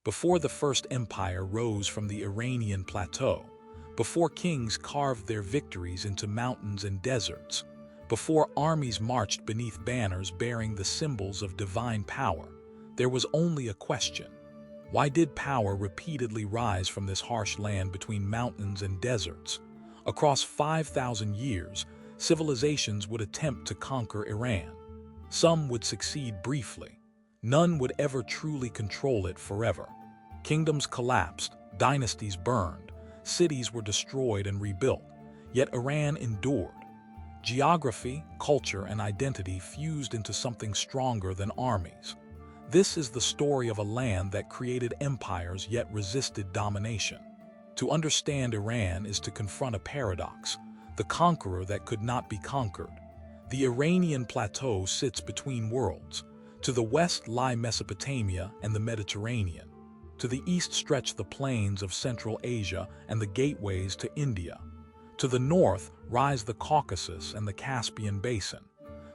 before the first empire rose from the Iranian plateau, before kings carved their victories into mountains and deserts, before armies marched beneath banners bearing the symbols of divine power, there was only a question. Why did power repeatedly rise from this harsh land between mountains and deserts? Across 5,000 years, civilizations would attempt to conquer Iran. Some would succeed briefly. None would ever truly control it forever. Kingdoms collapsed, dynasties burned, cities were destroyed and rebuilt, yet Iran endured. Geography, culture, and identity fused into something stronger than armies. This is the story of a land that created empires yet resisted domination. To understand Iran is to confront a paradox, the conqueror that could not be conquered. The Iranian plateau sits between worlds. To the west lie Mesopotamia and the Mediterranean. To the east stretch the plains of Central Asia and the gateways to India. To the north rise the Caucasus and the Caspian Basin.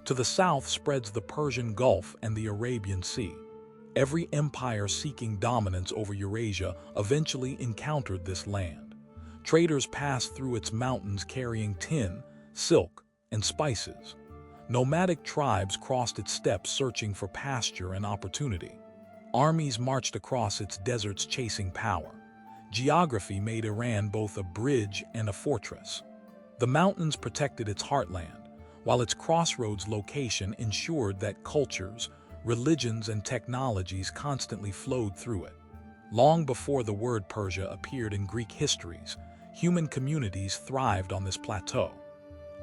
To the south spreads the Persian Gulf and the Arabian Sea. Every empire seeking dominance over Eurasia eventually encountered this land. Traders passed through its mountains carrying tin, silk, and spices. Nomadic tribes crossed its steppes searching for pasture and opportunity. Armies marched across its deserts chasing power. Geography made Iran both a bridge and a fortress. The mountains protected its heartland, while its crossroads location ensured that cultures, religions, and technologies constantly flowed through it. Long before the word Persia appeared in Greek histories, human communities thrived on this plateau.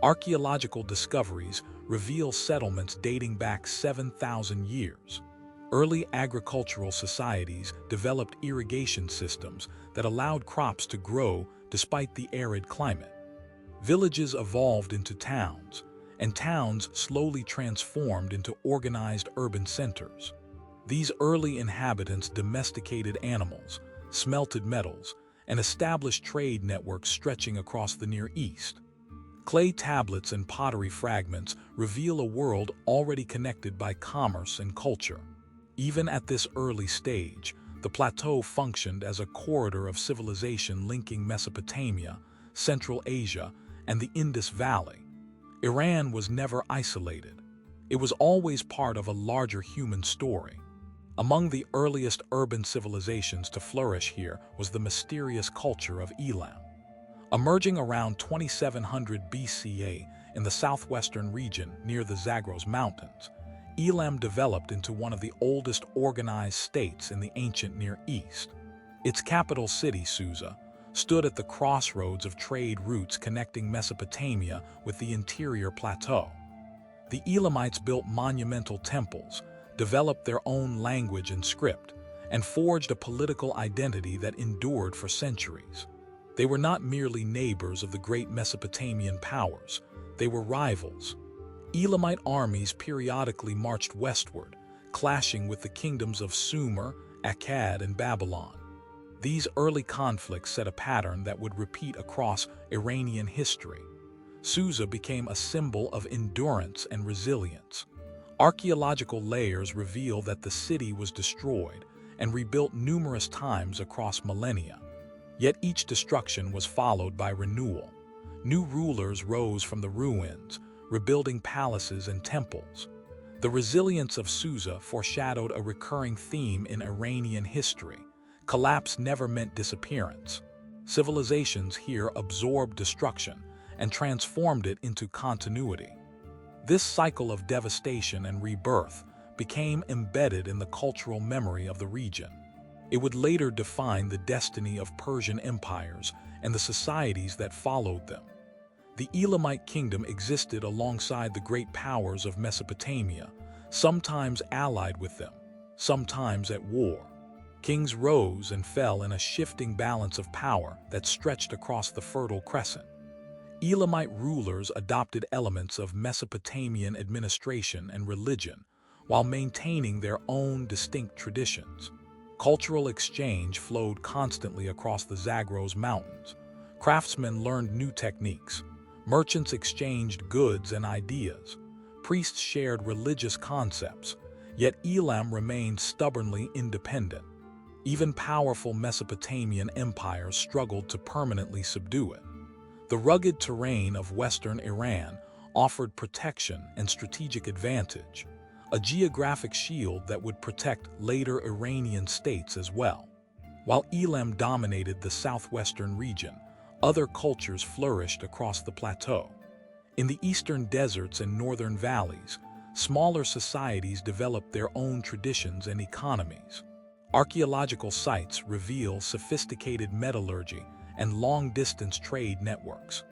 Archaeological discoveries reveal settlements dating back 7,000 years. Early agricultural societies developed irrigation systems that allowed crops to grow despite the arid climate. Villages evolved into towns, and towns slowly transformed into organized urban centers. These early inhabitants domesticated animals, smelted metals, and established trade networks stretching across the Near East. Clay tablets and pottery fragments reveal a world already connected by commerce and culture. Even at this early stage, the plateau functioned as a corridor of civilization linking Mesopotamia, Central Asia, and the Indus Valley. Iran was never isolated. It was always part of a larger human story. Among the earliest urban civilizations to flourish here was the mysterious culture of Elam. Emerging around 2700 BCE in the southwestern region near the Zagros Mountains, Elam developed into one of the oldest organized states in the ancient Near East. Its capital city, Susa, stood at the crossroads of trade routes connecting Mesopotamia with the interior plateau. The Elamites built monumental temples, developed their own language and script, and forged a political identity that endured for centuries. They were not merely neighbors of the great Mesopotamian powers, they were rivals. Elamite armies periodically marched westward, clashing with the kingdoms of Sumer, Akkad, and Babylon. These early conflicts set a pattern that would repeat across Iranian history. Susa became a symbol of endurance and resilience. Archaeological layers reveal that the city was destroyed and rebuilt numerous times across millennia. Yet each destruction was followed by renewal. New rulers rose from the ruins, rebuilding palaces and temples. The resilience of Susa foreshadowed a recurring theme in Iranian history. Collapse never meant disappearance. Civilizations here absorbed destruction and transformed it into continuity. This cycle of devastation and rebirth became embedded in the cultural memory of the region. It would later define the destiny of Persian empires and the societies that followed them. The Elamite kingdom existed alongside the great powers of Mesopotamia, sometimes allied with them, sometimes at war. Kings rose and fell in a shifting balance of power that stretched across the Fertile Crescent. Elamite rulers adopted elements of Mesopotamian administration and religion, while maintaining their own distinct traditions. Cultural exchange flowed constantly across the Zagros Mountains. Craftsmen learned new techniques. Merchants exchanged goods and ideas. Priests shared religious concepts, yet Elam remained stubbornly independent. Even powerful Mesopotamian empires struggled to permanently subdue it. The rugged terrain of western Iran offered protection and strategic advantage, a geographic shield that would protect later Iranian states as well. While Elam dominated the southwestern region, other cultures flourished across the plateau. In the eastern deserts and northern valleys, smaller societies developed their own traditions and economies. Archaeological sites reveal sophisticated metallurgy and long-distance trade networks.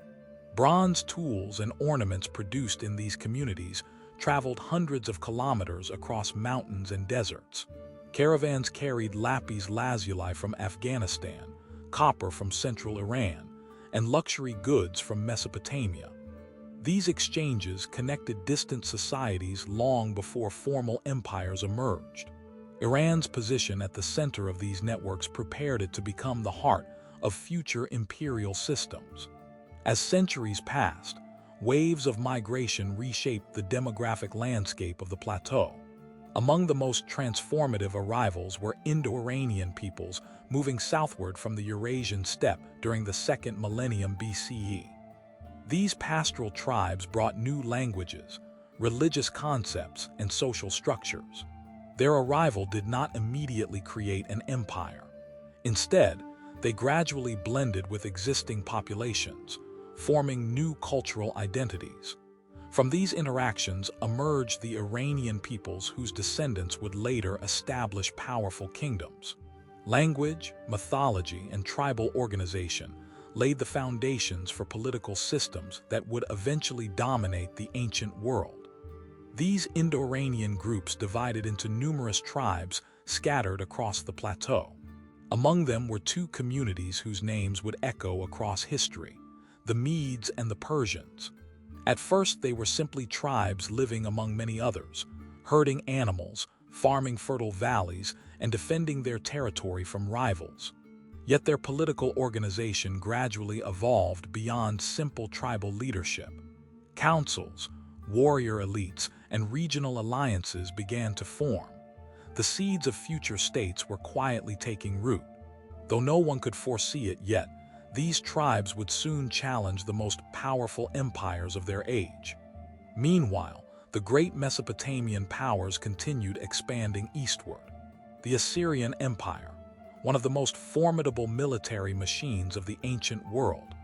Bronze tools and ornaments produced in these communities traveled hundreds of kilometers across mountains and deserts. Caravans carried lapis lazuli from Afghanistan, copper from central Iran, and luxury goods from Mesopotamia. These exchanges connected distant societies long before formal empires emerged. Iran's position at the center of these networks prepared it to become the heart of future imperial systems. As centuries passed, waves of migration reshaped the demographic landscape of the plateau. Among the most transformative arrivals were Indo-Iranian peoples moving southward from the Eurasian steppe during the second millennium BCE. These pastoral tribes brought new languages, religious concepts, and social structures. Their arrival did not immediately create an empire. Instead, they gradually blended with existing populations, forming new cultural identities. From these interactions emerged the Iranian peoples whose descendants would later establish powerful kingdoms. Language, mythology, and tribal organization laid the foundations for political systems that would eventually dominate the ancient world. These Indo-Iranian groups divided into numerous tribes scattered across the plateau. Among them were two communities whose names would echo across history: the Medes and the Persians. At first, they were simply tribes living among many others, herding animals, farming fertile valleys, and defending their territory from rivals. Yet their political organization gradually evolved beyond simple tribal leadership. Councils, warrior elites, and regional alliances began to form. The seeds of future states were quietly taking root. Though no one could foresee it yet, these tribes would soon challenge the most powerful empires of their age. Meanwhile, the great Mesopotamian powers continued expanding eastward. The Assyrian Empire, one of the most formidable military machines of the ancient world,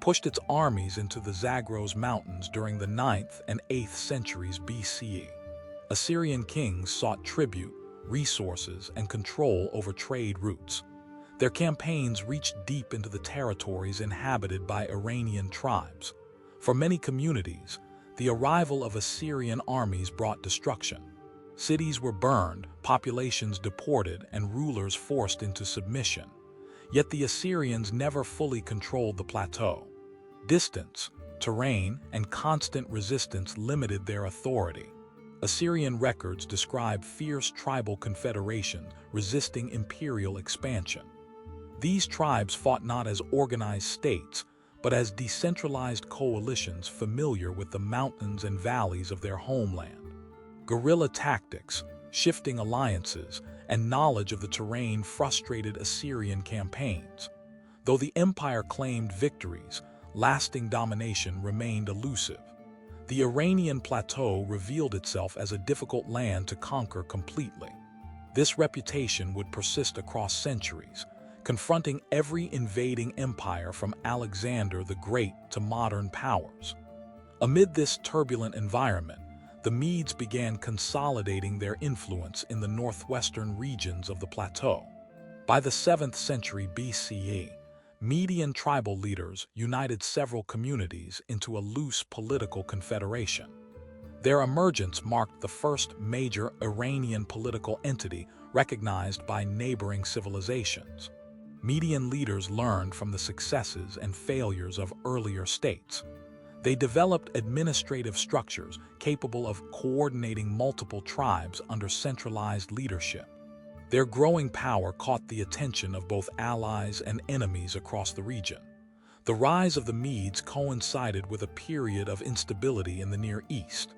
pushed its armies into the Zagros Mountains during the 9th and 8th centuries BCE. Assyrian kings sought tribute, resources, and control over trade routes. Their campaigns reached deep into the territories inhabited by Iranian tribes. For many communities, the arrival of Assyrian armies brought destruction. Cities were burned, populations deported, and rulers forced into submission. Yet the Assyrians never fully controlled the plateau. Distance, terrain, and constant resistance limited their authority. Assyrian records describe fierce tribal confederations resisting imperial expansion. These tribes fought not as organized states, but as decentralized coalitions familiar with the mountains and valleys of their homeland. Guerrilla tactics, shifting alliances, and knowledge of the terrain frustrated Assyrian campaigns. Though the empire claimed victories, lasting domination remained elusive. The Iranian plateau revealed itself as a difficult land to conquer completely. This reputation would persist across centuries, confronting every invading empire from Alexander the Great to modern powers. Amid this turbulent environment, the Medes began consolidating their influence in the northwestern regions of the plateau. By the 7th century BCE, Median tribal leaders united several communities into a loose political confederation. Their emergence marked the first major Iranian political entity recognized by neighboring civilizations. Median leaders learned from the successes and failures of earlier states. They developed administrative structures capable of coordinating multiple tribes under centralized leadership. Their growing power caught the attention of both allies and enemies across the region. The rise of the Medes coincided with a period of instability in the Near East.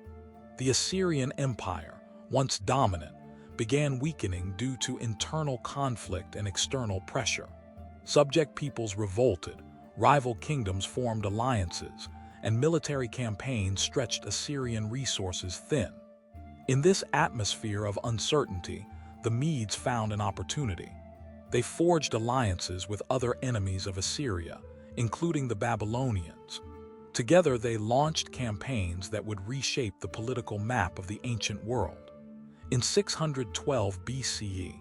The Assyrian Empire, once dominant, began weakening due to internal conflict and external pressure. Subject peoples revolted, rival kingdoms formed alliances, and military campaigns stretched Assyrian resources thin. In this atmosphere of uncertainty, the Medes found an opportunity. They forged alliances with other enemies of Assyria, including the Babylonians. Together, they launched campaigns that would reshape the political map of the ancient world. In 612 BCE,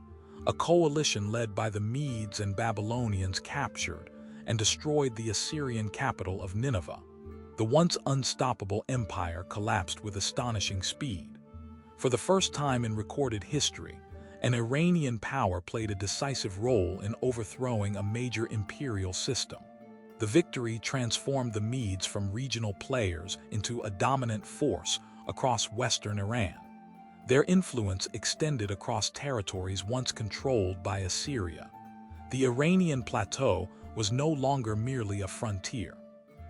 a coalition led by the Medes and Babylonians captured and destroyed the Assyrian capital of Nineveh. The once unstoppable empire collapsed with astonishing speed. For the first time in recorded history, an Iranian power played a decisive role in overthrowing a major imperial system. The victory transformed the Medes from regional players into a dominant force across western Iran. Their influence extended across territories once controlled by Assyria. The Iranian plateau was no longer merely a frontier.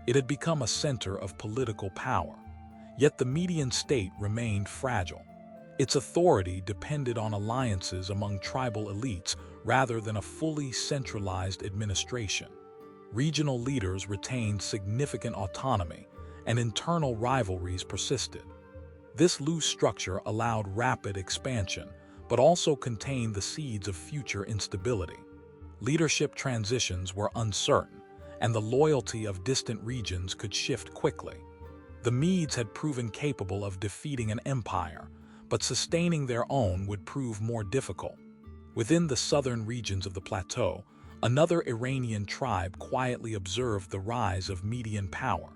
It had become a center of political power. Yet the Median state remained fragile. Its authority depended on alliances among tribal elites rather than a fully centralized administration. Regional leaders retained significant autonomy, and internal rivalries persisted. This loose structure allowed rapid expansion, but also contained the seeds of future instability. Leadership transitions were uncertain, and the loyalty of distant regions could shift quickly. The Medes had proven capable of defeating an empire, but sustaining their own would prove more difficult. Within the southern regions of the plateau, another Iranian tribe quietly observed the rise of Median power.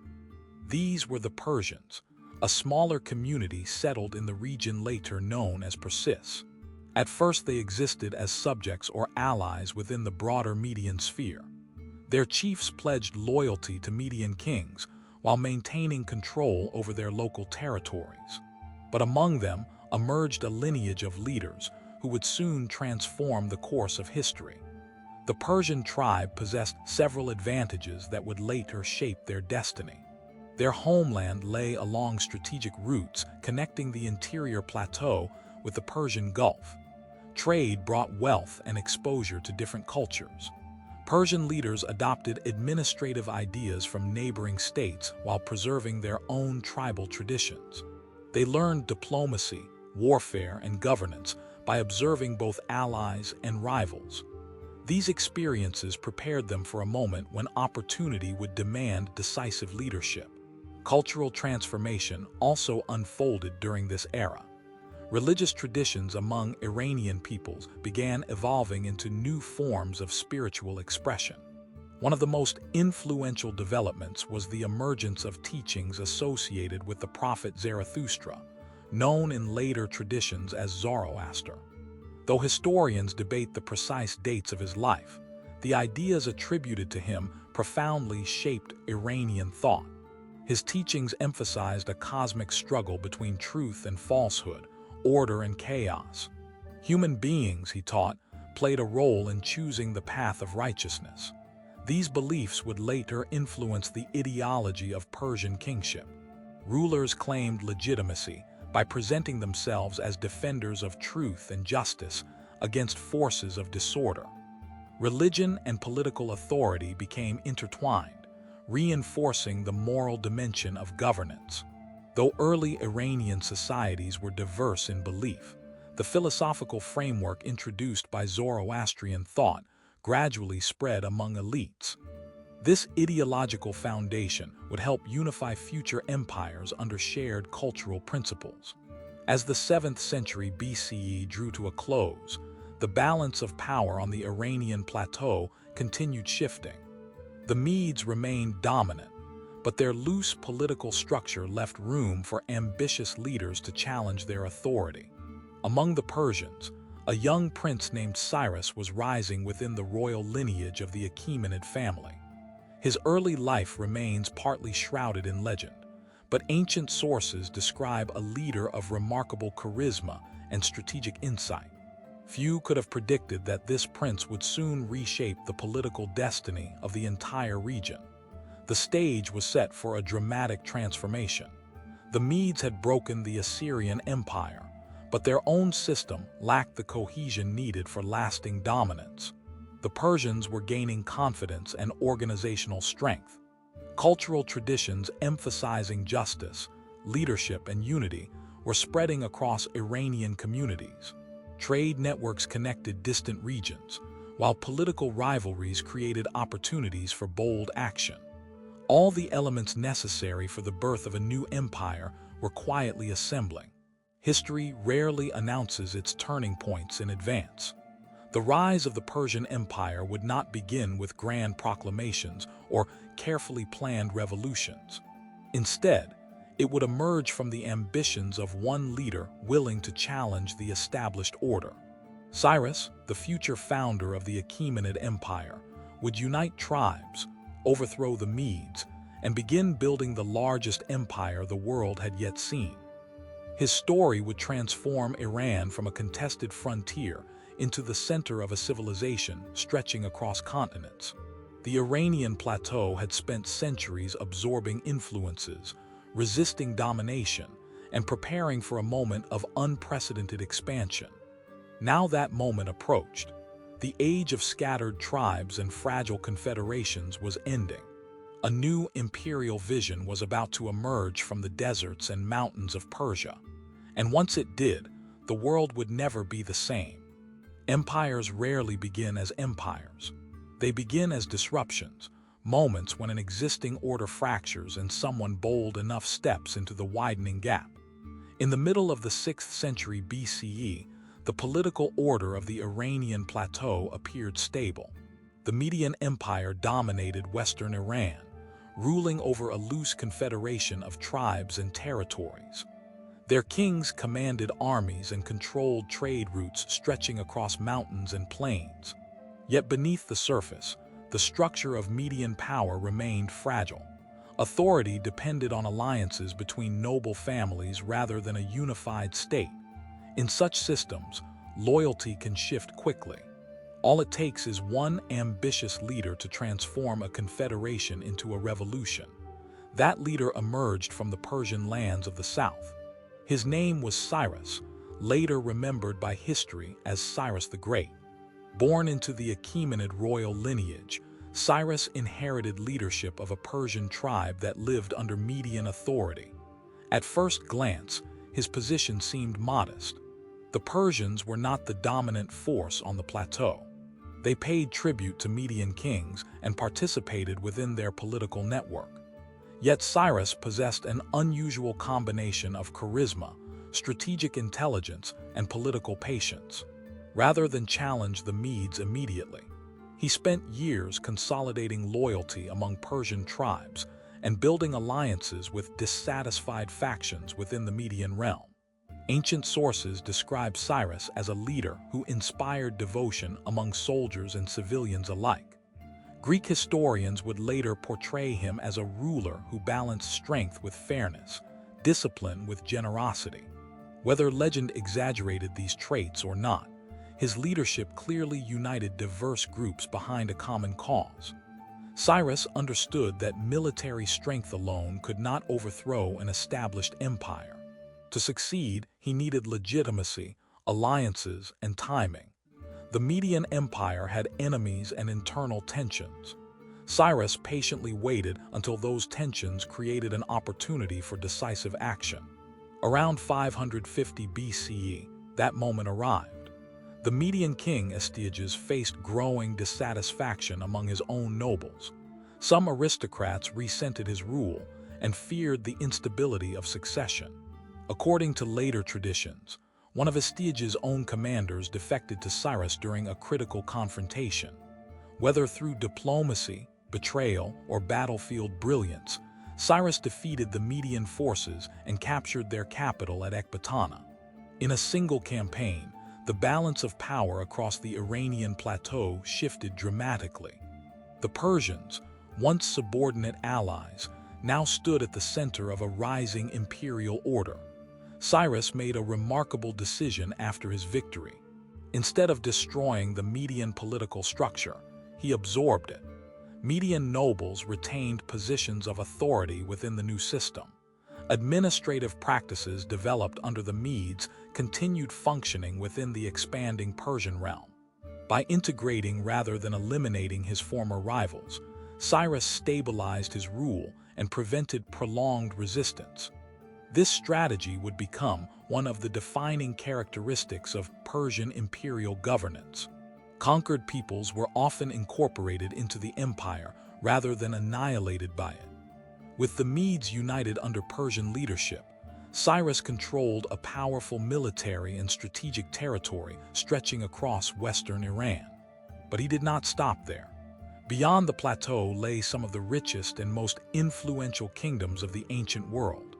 These were the Persians, a smaller community settled in the region later known as Persis. At first they existed as subjects or allies within the broader Median sphere. Their chiefs pledged loyalty to Median kings while maintaining control over their local territories. But among them emerged a lineage of leaders who would soon transform the course of history. The Persian tribe possessed several advantages that would later shape their destiny. Their homeland lay along strategic routes connecting the interior plateau with the Persian Gulf. Trade brought wealth and exposure to different cultures. Persian leaders adopted administrative ideas from neighboring states while preserving their own tribal traditions. They learned diplomacy, warfare, and governance by observing both allies and rivals. These experiences prepared them for a moment when opportunity would demand decisive leadership. Cultural transformation also unfolded during this era. Religious traditions among Iranian peoples began evolving into new forms of spiritual expression. One of the most influential developments was the emergence of teachings associated with the prophet Zarathustra, known in later traditions as Zoroaster. Though historians debate the precise dates of his life, the ideas attributed to him profoundly shaped Iranian thought. His teachings emphasized a cosmic struggle between truth and falsehood, order and chaos. Human beings, he taught, played a role in choosing the path of righteousness. These beliefs would later influence the ideology of Persian kingship. Rulers claimed legitimacy by presenting themselves as defenders of truth and justice against forces of disorder. Religion and political authority became intertwined, reinforcing the moral dimension of governance. Though early Iranian societies were diverse in belief, the philosophical framework introduced by Zoroastrian thought gradually spread among elites. This ideological foundation would help unify future empires under shared cultural principles. As the 7th century BCE drew to a close, the balance of power on the Iranian plateau continued shifting. The Medes remained dominant, but their loose political structure left room for ambitious leaders to challenge their authority. Among the Persians, a young prince named Cyrus was rising within the royal lineage of the Achaemenid family. His early life remains partly shrouded in legend, but ancient sources describe a leader of remarkable charisma and strategic insight. Few could have predicted that this prince would soon reshape the political destiny of the entire region. The stage was set for a dramatic transformation. The Medes had broken the Assyrian Empire, but their own system lacked the cohesion needed for lasting dominance. The Persians were gaining confidence and organizational strength. Cultural traditions emphasizing justice, leadership, and unity were spreading across Iranian communities. Trade networks connected distant regions, while political rivalries created opportunities for bold action. All the elements necessary for the birth of a new empire were quietly assembling. History rarely announces its turning points in advance. The rise of the Persian Empire would not begin with grand proclamations or carefully planned revolutions. Instead, it would emerge from the ambitions of one leader willing to challenge the established order. Cyrus, the future founder of the Achaemenid Empire, would unite tribes, overthrow the Medes, and begin building the largest empire the world had yet seen. His story would transform Iran from a contested frontier into the center of a civilization stretching across continents. The Iranian plateau had spent centuries absorbing influences, resisting domination, and preparing for a moment of unprecedented expansion. Now that moment approached. The age of scattered tribes and fragile confederations was ending. A new imperial vision was about to emerge from the deserts and mountains of Persia. And once it did, the world would never be the same. Empires rarely begin as empires. They begin as disruptions, moments when an existing order fractures and someone bold enough steps into the widening gap. In the middle of the 6th century BCE, the political order of the Iranian plateau appeared stable. The Median Empire dominated western Iran, ruling over a loose confederation of tribes and territories. Their kings commanded armies and controlled trade routes stretching across mountains and plains. Yet beneath the surface, the structure of Median power remained fragile. Authority depended on alliances between noble families rather than a unified state. In such systems, loyalty can shift quickly. All it takes is one ambitious leader to transform a confederation into a revolution. That leader emerged from the Persian lands of the south. His name was Cyrus, later remembered by history as Cyrus the Great. Born into the Achaemenid royal lineage, Cyrus inherited leadership of a Persian tribe that lived under Median authority. At first glance, his position seemed modest. The Persians were not the dominant force on the plateau. They paid tribute to Median kings and participated within their political network. Yet Cyrus possessed an unusual combination of charisma, strategic intelligence, and political patience. Rather than challenge the Medes immediately, he spent years consolidating loyalty among Persian tribes and building alliances with dissatisfied factions within the Median realm. Ancient sources describe Cyrus as a leader who inspired devotion among soldiers and civilians alike. Greek historians would later portray him as a ruler who balanced strength with fairness, discipline with generosity. Whether legend exaggerated these traits or not, his leadership clearly united diverse groups behind a common cause. Cyrus understood that military strength alone could not overthrow an established empire. To succeed, he needed legitimacy, alliances, and timing. The Median Empire had enemies and internal tensions. Cyrus patiently waited until those tensions created an opportunity for decisive action. Around 550 BCE, that moment arrived. The Median king Astyages faced growing dissatisfaction among his own nobles. Some aristocrats resented his rule and feared the instability of succession. According to later traditions, one of Astyages' own commanders defected to Cyrus during a critical confrontation. Whether through diplomacy, betrayal, or battlefield brilliance, Cyrus defeated the Median forces and captured their capital at Ecbatana. In a single campaign, the balance of power across the Iranian plateau shifted dramatically. The Persians, once subordinate allies, now stood at the center of a rising imperial order. Cyrus made a remarkable decision after his victory. Instead of destroying the Median political structure, he absorbed it. Median nobles retained positions of authority within the new system. Administrative practices developed under the Medes continued functioning within the expanding Persian realm. By integrating rather than eliminating his former rivals, Cyrus stabilized his rule and prevented prolonged resistance. This strategy would become one of the defining characteristics of Persian imperial governance. Conquered peoples were often incorporated into the empire rather than annihilated by it. With the Medes united under Persian leadership, Cyrus controlled a powerful military and strategic territory stretching across western Iran. But he did not stop there. Beyond the plateau lay some of the richest and most influential kingdoms of the ancient world.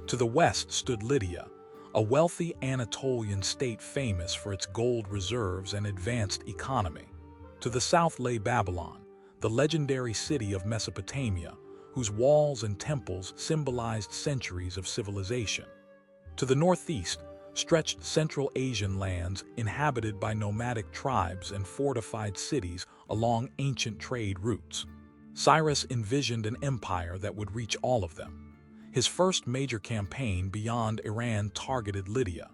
To the west stood Lydia, a wealthy Anatolian state famous for its gold reserves and advanced economy. To the south lay Babylon, the legendary city of Mesopotamia, whose walls and temples symbolized centuries of civilization. To the northeast stretched Central Asian lands inhabited by nomadic tribes and fortified cities along ancient trade routes. Cyrus envisioned an empire that would reach all of them. His first major campaign beyond Iran targeted Lydia.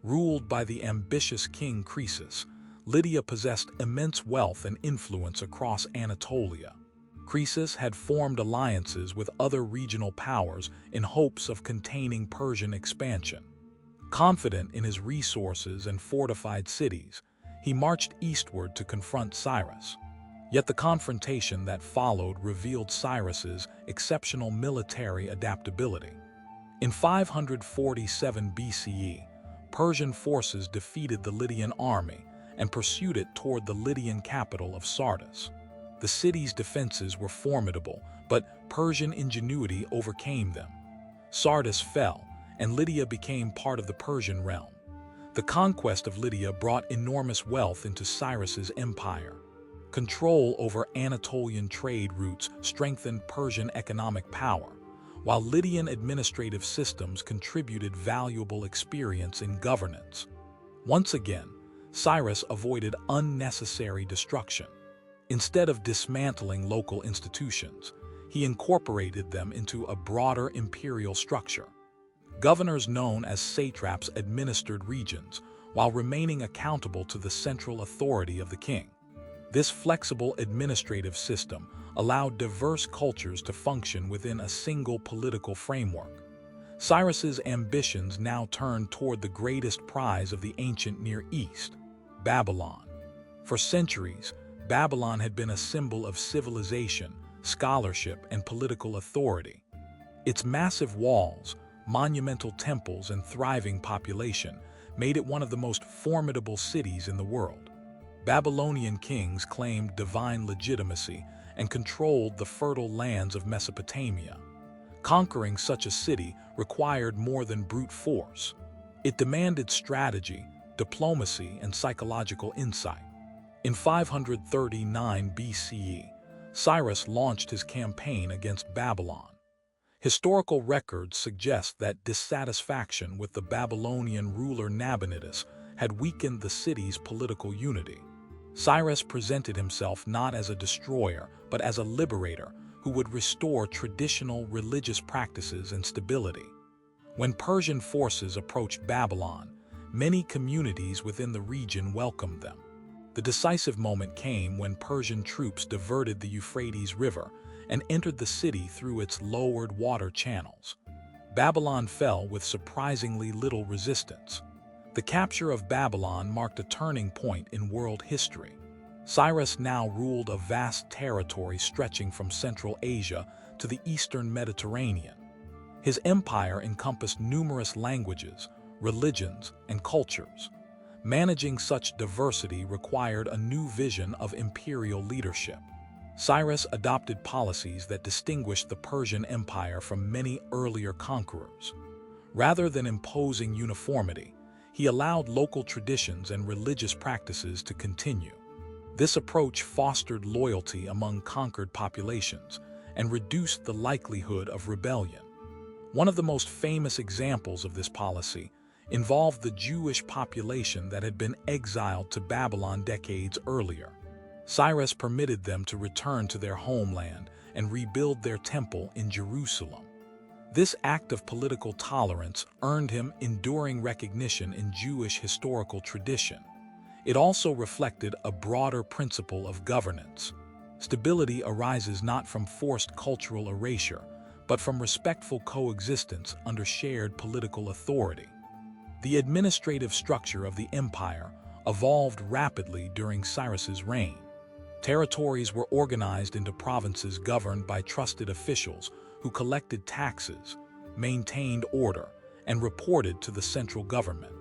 Ruled by the ambitious king Croesus, Lydia possessed immense wealth and influence across Anatolia. Croesus had formed alliances with other regional powers in hopes of containing Persian expansion. Confident in his resources and fortified cities, he marched eastward to confront Cyrus. Yet the confrontation that followed revealed Cyrus's exceptional military adaptability. In 547 BCE, Persian forces defeated the Lydian army and pursued it toward the Lydian capital of Sardis. The city's defenses were formidable, but Persian ingenuity overcame them. Sardis fell, and Lydia became part of the Persian realm. The conquest of Lydia brought enormous wealth into Cyrus's empire. Control over Anatolian trade routes strengthened Persian economic power, while Lydian administrative systems contributed valuable experience in governance. Once again, Cyrus avoided unnecessary destruction. Instead of dismantling local institutions, he incorporated them into a broader imperial structure. Governors known as satraps administered regions, while remaining accountable to the central authority of the king. This flexible administrative system allowed diverse cultures to function within a single political framework. Cyrus's ambitions now turned toward the greatest prize of the ancient Near East, Babylon. For centuries, Babylon had been a symbol of civilization, scholarship, and political authority. Its massive walls, monumental temples, and thriving population made it one of the most formidable cities in the world. Babylonian kings claimed divine legitimacy and controlled the fertile lands of Mesopotamia. Conquering such a city required more than brute force. It demanded strategy, diplomacy, and psychological insight. In 539 BCE, Cyrus launched his campaign against Babylon. Historical records suggest that dissatisfaction with the Babylonian ruler Nabonidus had weakened the city's political unity. Cyrus presented himself not as a destroyer, but as a liberator who would restore traditional religious practices and stability. When Persian forces approached Babylon, many communities within the region welcomed them. The decisive moment came when Persian troops diverted the Euphrates River and entered the city through its lowered water channels. Babylon fell with surprisingly little resistance. The capture of Babylon marked a turning point in world history. Cyrus now ruled a vast territory stretching from Central Asia to the eastern Mediterranean. His empire encompassed numerous languages, religions, and cultures. Managing such diversity required a new vision of imperial leadership. Cyrus adopted policies that distinguished the Persian Empire from many earlier conquerors. Rather than imposing uniformity, he allowed local traditions and religious practices to continue. This approach fostered loyalty among conquered populations and reduced the likelihood of rebellion. One of the most famous examples of this policy involved the Jewish population that had been exiled to Babylon decades earlier. Cyrus permitted them to return to their homeland and rebuild their temple in Jerusalem. This act of political tolerance earned him enduring recognition in Jewish historical tradition. It also reflected a broader principle of governance. Stability arises not from forced cultural erasure, but from respectful coexistence under shared political authority. The administrative structure of the empire evolved rapidly during Cyrus's reign. Territories were organized into provinces governed by trusted officials who collected taxes, maintained order, and reported to the central government.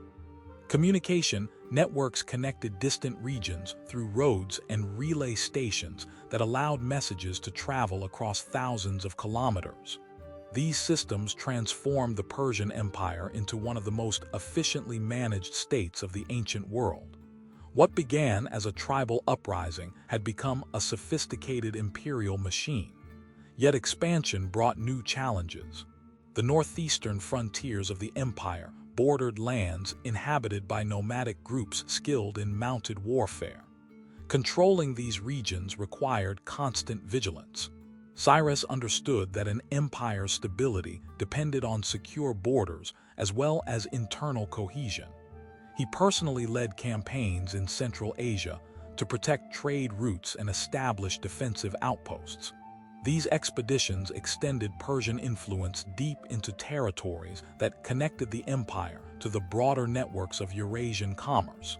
Communication networks connected distant regions through roads and relay stations that allowed messages to travel across thousands of kilometers. These systems transformed the Persian Empire into one of the most efficiently managed states of the ancient world. What began as a tribal uprising had become a sophisticated imperial machine. Yet expansion brought new challenges. The northeastern frontiers of the empire bordered lands inhabited by nomadic groups skilled in mounted warfare. Controlling these regions required constant vigilance. Cyrus understood that an empire's stability depended on secure borders as well as internal cohesion. He personally led campaigns in Central Asia to protect trade routes and establish defensive outposts. These expeditions extended Persian influence deep into territories that connected the empire to the broader networks of Eurasian commerce.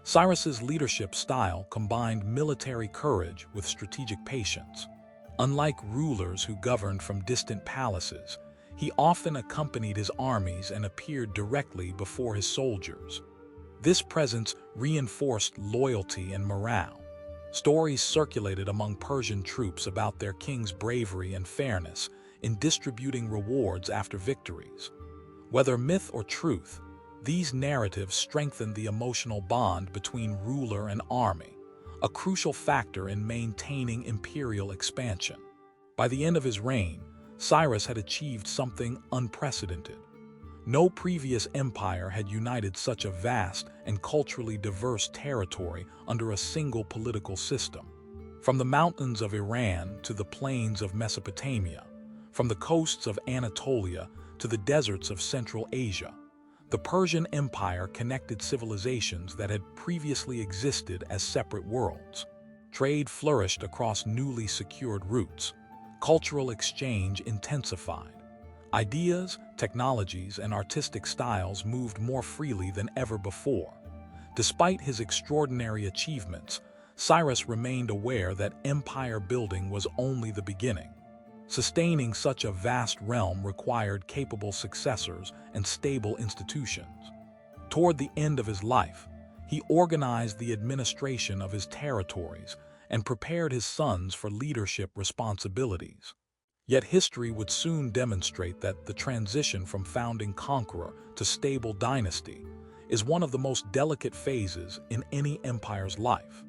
Cyrus's leadership style combined military courage with strategic patience. Unlike rulers who governed from distant palaces, he often accompanied his armies and appeared directly before his soldiers. This presence reinforced loyalty and morale. Stories circulated among Persian troops about their king's bravery and fairness in distributing rewards after victories. Whether myth or truth, these narratives strengthened the emotional bond between ruler and army, a crucial factor in maintaining imperial expansion. By the end of his reign, Cyrus had achieved something unprecedented. No previous empire had united such a vast and culturally diverse territory under a single political system. From the mountains of Iran to the plains of Mesopotamia, from the coasts of Anatolia to the deserts of Central Asia, the Persian Empire connected civilizations that had previously existed as separate worlds. Trade flourished across newly secured routes. Cultural exchange intensified. Ideas, technologies, and artistic styles moved more freely than ever before. Despite his extraordinary achievements, Cyrus remained aware that empire building was only the beginning. Sustaining such a vast realm required capable successors and stable institutions. Toward the end of his life, he organized the administration of his territories and prepared his sons for leadership responsibilities. Yet history would soon demonstrate that the transition from founding conqueror to stable dynasty is one of the most delicate phases in any empire's life.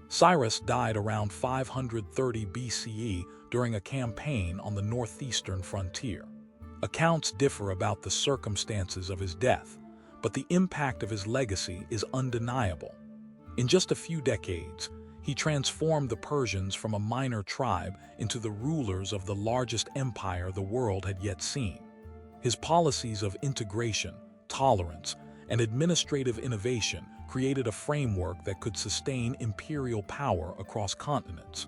Cyrus died around 530 BCE during a campaign on the northeastern frontier. Accounts differ about the circumstances of his death, but the impact of his legacy is undeniable. In just a few decades, he transformed the Persians from a minor tribe into the rulers of the largest empire the world had yet seen. His policies of integration, tolerance, and administrative innovation created a framework that could sustain imperial power across continents.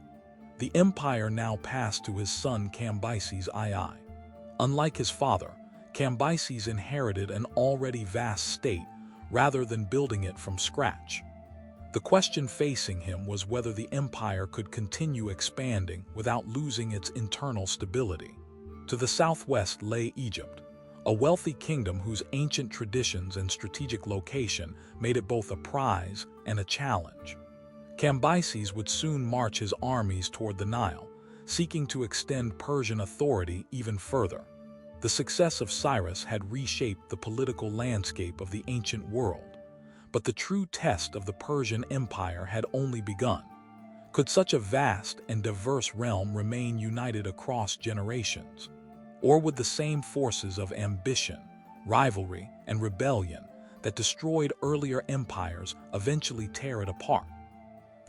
The empire now passed to his son Cambyses II. Unlike his father, Cambyses inherited an already vast state rather than building it from scratch. The question facing him was whether the empire could continue expanding without losing its internal stability. To the southwest lay Egypt, a wealthy kingdom whose ancient traditions and strategic location made it both a prize and a challenge. Cambyses would soon march his armies toward the Nile, seeking to extend Persian authority even further. The success of Cyrus had reshaped the political landscape of the ancient world. But the true test of the Persian Empire had only begun. Could such a vast and diverse realm remain united across generations? Or would the same forces of ambition, rivalry, and rebellion that destroyed earlier empires eventually tear it apart?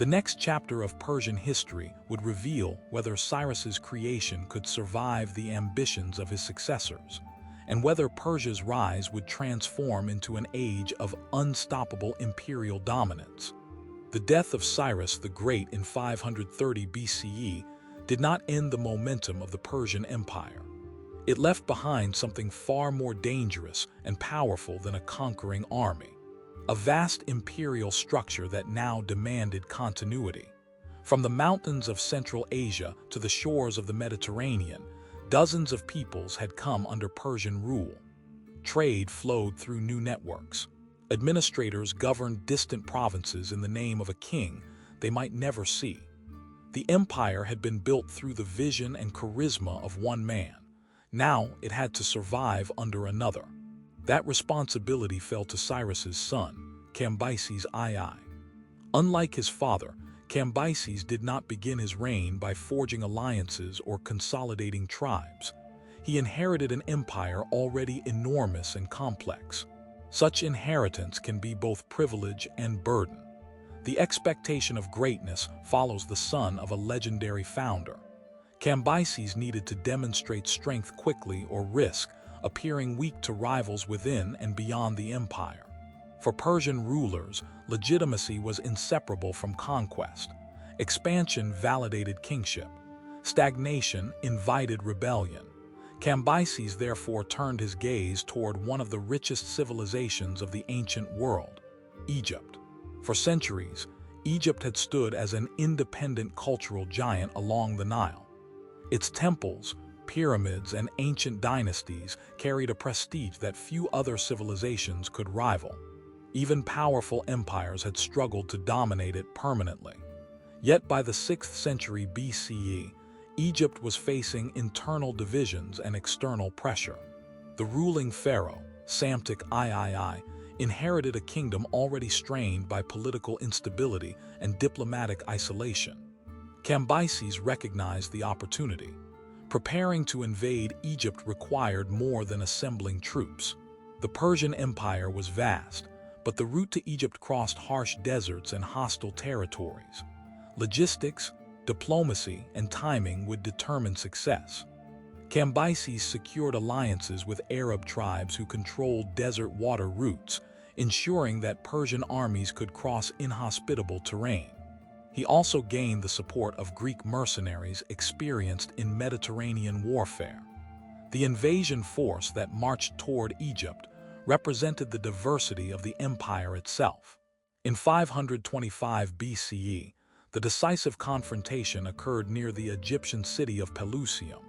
The next chapter of Persian history would reveal whether Cyrus's creation could survive the ambitions of his successors, and whether Persia's rise would transform into an age of unstoppable imperial dominance. The death of Cyrus the Great in 530 BCE did not end the momentum of the Persian Empire. It left behind something far more dangerous and powerful than a conquering army. A vast imperial structure that now demanded continuity. From the mountains of Central Asia to the shores of the Mediterranean, dozens of peoples had come under Persian rule. Trade flowed through new networks. Administrators governed distant provinces in the name of a king they might never see. The empire had been built through the vision and charisma of one man. Now it had to survive under another. That responsibility fell to Cyrus's son, Cambyses II. Unlike his father, Cambyses did not begin his reign by forging alliances or consolidating tribes. He inherited an empire already enormous and complex. Such inheritance can be both privilege and burden. The expectation of greatness follows the son of a legendary founder. Cambyses needed to demonstrate strength quickly or risk appearing weak to rivals within and beyond the empire. For Persian rulers, legitimacy was inseparable from conquest. Expansion validated kingship. Stagnation invited rebellion. Cambyses therefore turned his gaze toward one of the richest civilizations of the ancient world, Egypt. For centuries, Egypt had stood as an independent cultural giant along the Nile. Its temples, pyramids, and ancient dynasties carried a prestige that few other civilizations could rival. Even powerful empires had struggled to dominate it permanently. Yet by the 6th century BCE, Egypt was facing internal divisions and external pressure. The ruling pharaoh, Psamtik III, inherited a kingdom already strained by political instability and diplomatic isolation. Cambyses recognized the opportunity. Preparing to invade Egypt required more than assembling troops. The Persian Empire was vast, but the route to Egypt crossed harsh deserts and hostile territories. Logistics, diplomacy, and timing would determine success. Cambyses secured alliances with Arab tribes who controlled desert water routes, ensuring that Persian armies could cross inhospitable terrain. He also gained the support of Greek mercenaries experienced in Mediterranean warfare. The invasion force that marched toward Egypt represented the diversity of the empire itself. In 525 BCE, the decisive confrontation occurred near the Egyptian city of Pelusium,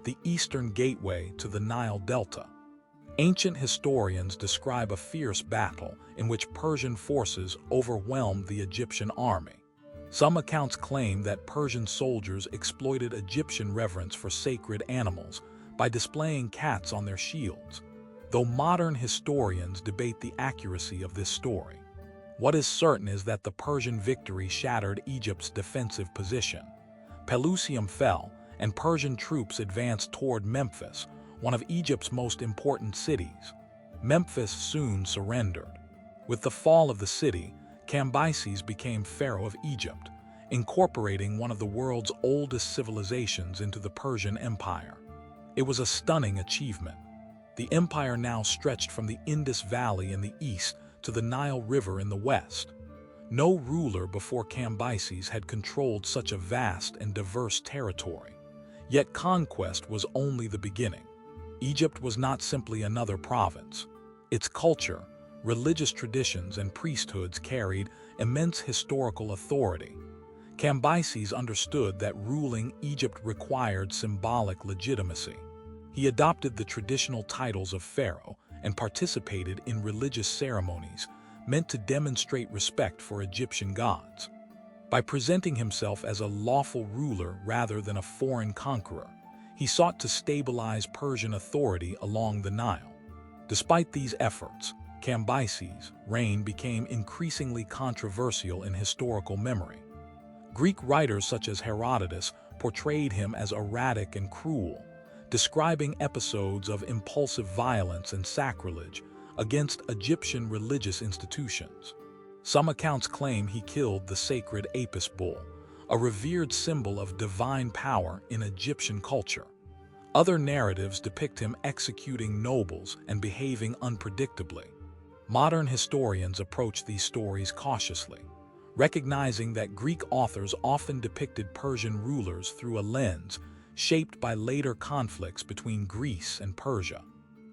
the eastern gateway to the Nile Delta. Ancient historians describe a fierce battle in which Persian forces overwhelmed the Egyptian army. Some accounts claim that Persian soldiers exploited Egyptian reverence for sacred animals by displaying cats on their shields, though modern historians debate the accuracy of this story. What is certain is that the Persian victory shattered Egypt's defensive position. Pelusium fell, and Persian troops advanced toward Memphis, one of Egypt's most important cities. Memphis soon surrendered. With the fall of the city, Cambyses became pharaoh of Egypt, incorporating one of the world's oldest civilizations into the Persian Empire. It was a stunning achievement. The empire now stretched from the Indus Valley in the east to the Nile River in the west. No ruler before Cambyses had controlled such a vast and diverse territory. Yet conquest was only the beginning. Egypt was not simply another province. Its culture, religious traditions, and priesthoods carried immense historical authority. Cambyses understood that ruling Egypt required symbolic legitimacy. He adopted the traditional titles of pharaoh and participated in religious ceremonies meant to demonstrate respect for Egyptian gods. By presenting himself as a lawful ruler rather than a foreign conqueror, he sought to stabilize Persian authority along the Nile. Despite these efforts, Cambyses' reign became increasingly controversial in historical memory. Greek writers such as Herodotus portrayed him as erratic and cruel, describing episodes of impulsive violence and sacrilege against Egyptian religious institutions. Some accounts claim he killed the sacred Apis bull, a revered symbol of divine power in Egyptian culture. Other narratives depict him executing nobles and behaving unpredictably. Modern historians approach these stories cautiously, recognizing that Greek authors often depicted Persian rulers through a lens shaped by later conflicts between Greece and Persia.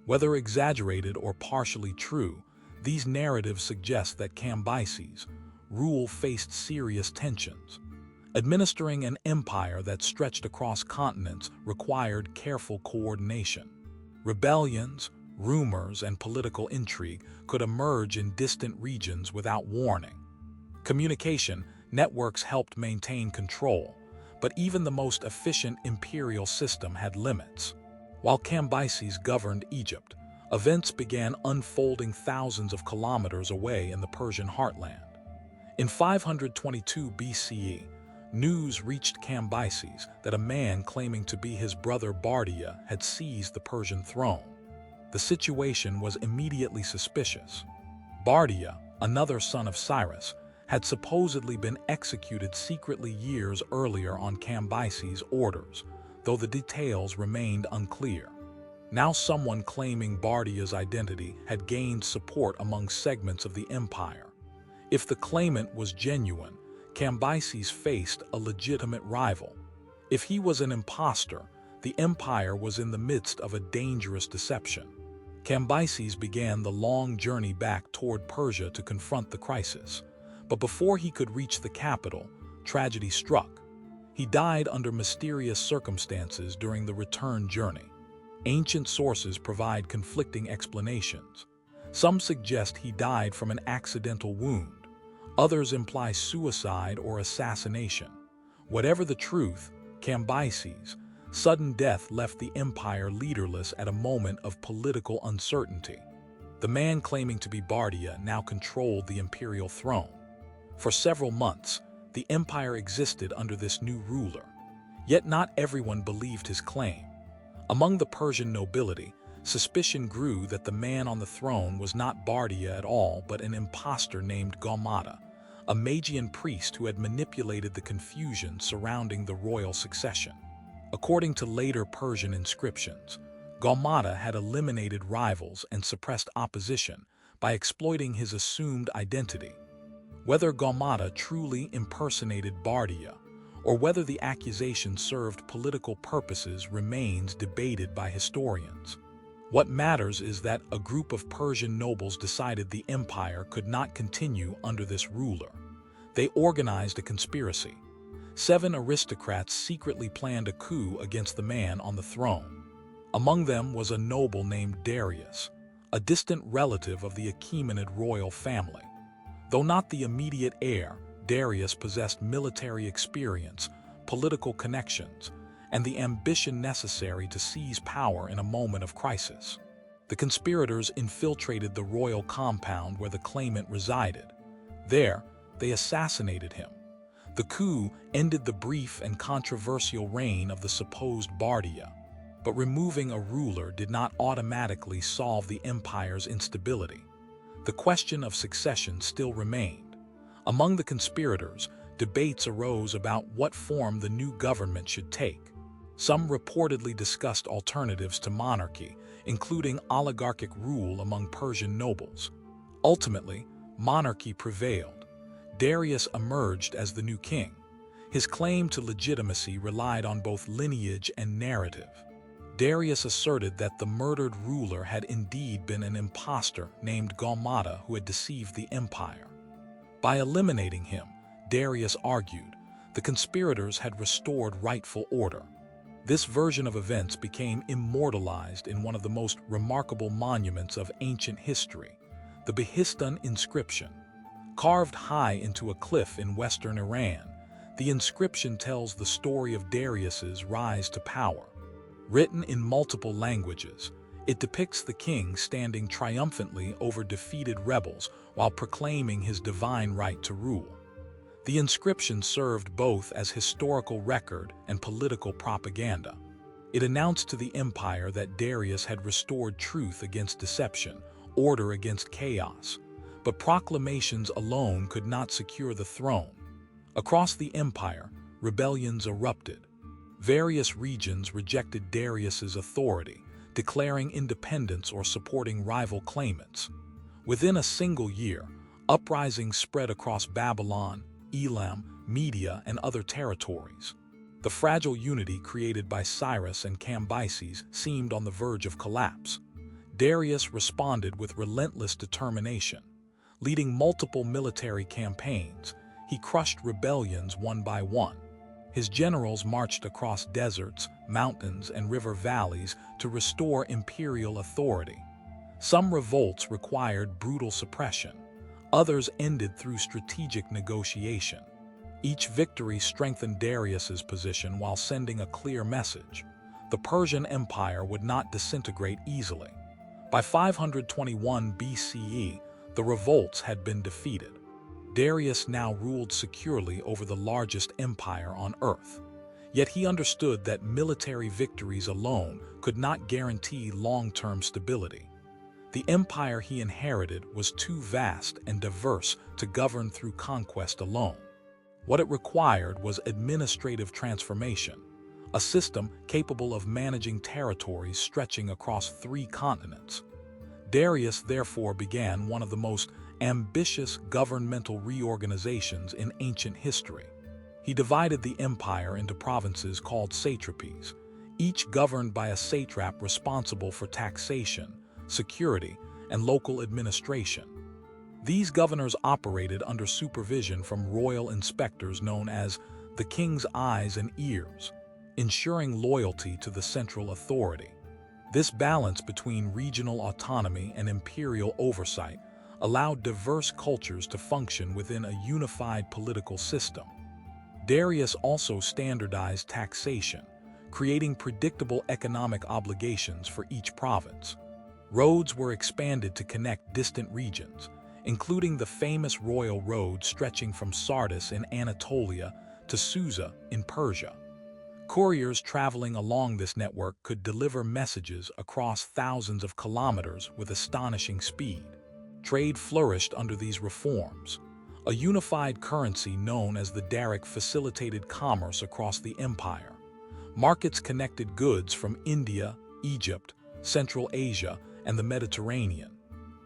Whether exaggerated or partially true, these narratives suggest that Cambyses' rule faced serious tensions. Administering an empire that stretched across continents required careful coordination. Rebellions, rumors, and political intrigue could emerge in distant regions without warning. Communication networks helped maintain control, but even the most efficient imperial system had limits. While Cambyses governed Egypt, events began unfolding thousands of kilometers away in the Persian heartland. In 522 BCE, news reached Cambyses that a man claiming to be his brother Bardia had seized the Persian throne. The situation was immediately suspicious. Bardia, another son of Cyrus, had supposedly been executed secretly years earlier on Cambyses' orders, though the details remained unclear. Now someone claiming Bardia's identity had gained support among segments of the empire. If the claimant was genuine, Cambyses faced a legitimate rival. If he was an impostor, the empire was in the midst of a dangerous deception. Cambyses began the long journey back toward Persia to confront the crisis. But before he could reach the capital, tragedy struck. He died under mysterious circumstances during the return journey. Ancient sources provide conflicting explanations. Some suggest he died from an accidental wound. Others imply suicide or assassination. Whatever the truth, Cambyses' sudden death left the empire leaderless at a moment of political uncertainty. The man claiming to be Bardia now controlled the imperial throne. For several months, the empire existed under this new ruler. Yet not everyone believed his claim. Among the Persian nobility, suspicion grew that the man on the throne was not Bardia at all but an impostor named Gaumata, a Magian priest who had manipulated the confusion surrounding the royal succession. According to later Persian inscriptions, Gaumata had eliminated rivals and suppressed opposition by exploiting his assumed identity. Whether Gaumata truly impersonated Bardia, or whether the accusation served political purposes remains debated by historians. What matters is that a group of Persian nobles decided the empire could not continue under this ruler. They organized a conspiracy. 7 aristocrats secretly planned a coup against the man on the throne. Among them was a noble named Darius, a distant relative of the Achaemenid royal family. Though not the immediate heir, Darius possessed military experience, political connections, and the ambition necessary to seize power in a moment of crisis. The conspirators infiltrated the royal compound where the claimant resided. There, they assassinated him. The coup ended the brief and controversial reign of the supposed Bardia, but removing a ruler did not automatically solve the empire's instability. The question of succession still remained. Among the conspirators, debates arose about what form the new government should take. Some reportedly discussed alternatives to monarchy, including oligarchic rule among Persian nobles. Ultimately, monarchy prevailed. Darius emerged as the new king. His claim to legitimacy relied on both lineage and narrative. Darius asserted that the murdered ruler had indeed been an impostor named Gaumata who had deceived the empire. By eliminating him, Darius argued, the conspirators had restored rightful order. This version of events became immortalized in one of the most remarkable monuments of ancient history, the Behistun inscription. Carved high into a cliff in western Iran, the inscription tells the story of Darius's rise to power. Written in multiple languages, it depicts the king standing triumphantly over defeated rebels while proclaiming his divine right to rule. The inscription served both as historical record and political propaganda. It announced to the empire that Darius had restored truth against deception, order against chaos. But proclamations alone could not secure the throne. Across the empire, rebellions erupted. Various regions rejected Darius's authority, declaring independence or supporting rival claimants. Within a single year, uprisings spread across Babylon, Elam, Media, and other territories. The fragile unity created by Cyrus and Cambyses seemed on the verge of collapse. Darius responded with relentless determination. Leading multiple military campaigns, he crushed rebellions one by one. His generals marched across deserts, mountains, and river valleys to restore imperial authority. Some revolts required brutal suppression. Others ended through strategic negotiation. Each victory strengthened Darius's position while sending a clear message. The Persian Empire would not disintegrate easily. By 521 BCE, the revolts had been defeated. Darius now ruled securely over the largest empire on earth. Yet he understood that military victories alone could not guarantee long-term stability. The empire he inherited was too vast and diverse to govern through conquest alone. What it required was administrative transformation, a system capable of managing territories stretching across 3 continents. Darius therefore began one of the most ambitious governmental reorganizations in ancient history. He divided the empire into provinces called satrapies, each governed by a satrap responsible for taxation, security, and local administration. These governors operated under supervision from royal inspectors known as the king's eyes and ears, ensuring loyalty to the central authority. This balance between regional autonomy and imperial oversight allowed diverse cultures to function within a unified political system. Darius also standardized taxation, creating predictable economic obligations for each province. Roads were expanded to connect distant regions, including the famous royal road stretching from Sardis in Anatolia to Susa in Persia. Couriers traveling along this network could deliver messages across thousands of kilometers with astonishing speed. Trade flourished under these reforms. A unified currency known as the Daric facilitated commerce across the empire. Markets connected goods from India, Egypt, Central Asia, and the Mediterranean.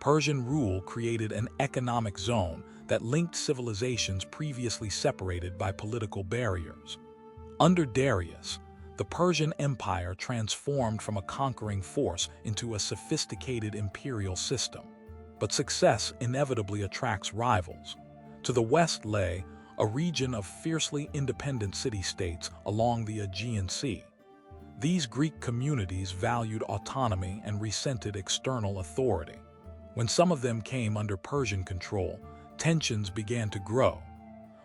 Persian rule created an economic zone that linked civilizations previously separated by political barriers. Under Darius, the Persian Empire transformed from a conquering force into a sophisticated imperial system. But success inevitably attracts rivals. To the west lay a region of fiercely independent city-states along the Aegean Sea. These Greek communities valued autonomy and resented external authority. When some of them came under Persian control, tensions began to grow.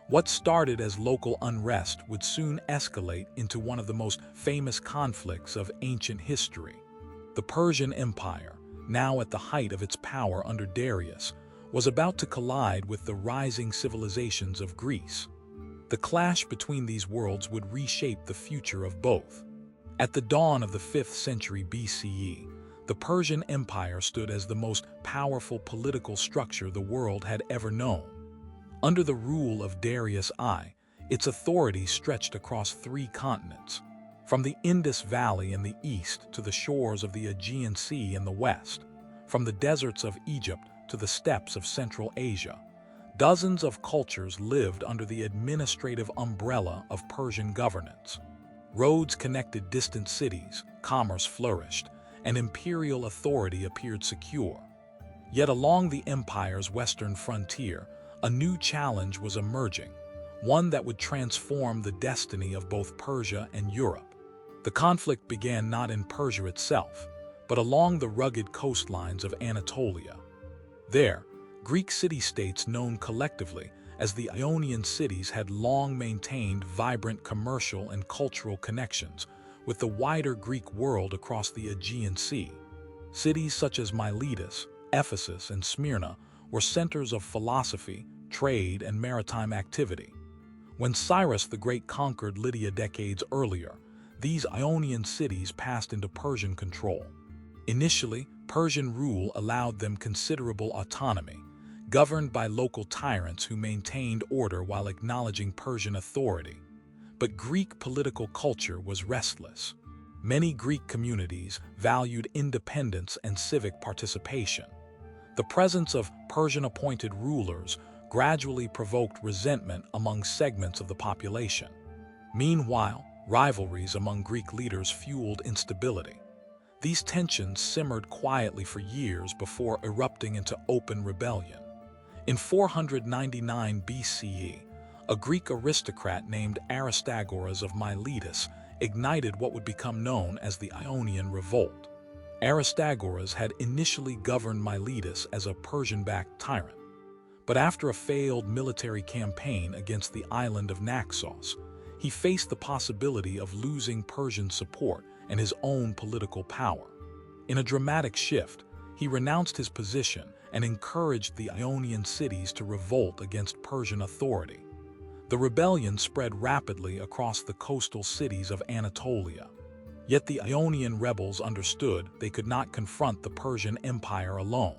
What started as local unrest would soon escalate into one of the most famous conflicts of ancient history. The Persian Empire, now at the height of its power under Darius, was about to collide with the rising civilizations of Greece. The clash between these worlds would reshape the future of both. At the dawn of the 5th century BCE, the Persian Empire stood as the most powerful political structure the world had ever known. Under the rule of Darius I, its authority stretched across 3 continents, from the Indus Valley in the east to the shores of the Aegean Sea in the west, from the deserts of Egypt to the steppes of Central Asia. Dozens of cultures lived under the administrative umbrella of Persian governance. Roads connected distant cities, commerce flourished, and imperial authority appeared secure. Yet along the empire's western frontier, a new challenge was emerging, one that would transform the destiny of both Persia and Europe. The conflict began not in Persia itself, but along the rugged coastlines of Anatolia. There, Greek city-states known collectively as the Ionian cities had long maintained vibrant commercial and cultural connections with the wider Greek world across the Aegean Sea. Cities such as Miletus, Ephesus, and Smyrna were centers of philosophy, trade, and maritime activity. When Cyrus the Great conquered Lydia decades earlier, these Ionian cities passed into Persian control. Initially, Persian rule allowed them considerable autonomy, governed by local tyrants who maintained order while acknowledging Persian authority. But Greek political culture was restless. Many Greek communities valued independence and civic participation. The presence of Persian-appointed rulers gradually provoked resentment among segments of the population. Meanwhile, rivalries among Greek leaders fueled instability. These tensions simmered quietly for years before erupting into open rebellion. In 499 BCE, a Greek aristocrat named Aristagoras of Miletus ignited what would become known as the Ionian Revolt. Aristagoras had initially governed Miletus as a Persian-backed tyrant, but after a failed military campaign against the island of Naxos, he faced the possibility of losing Persian support and his own political power. In a dramatic shift, he renounced his position and encouraged the Ionian cities to revolt against Persian authority. The rebellion spread rapidly across the coastal cities of Anatolia. Yet the Ionian rebels understood they could not confront the Persian Empire alone.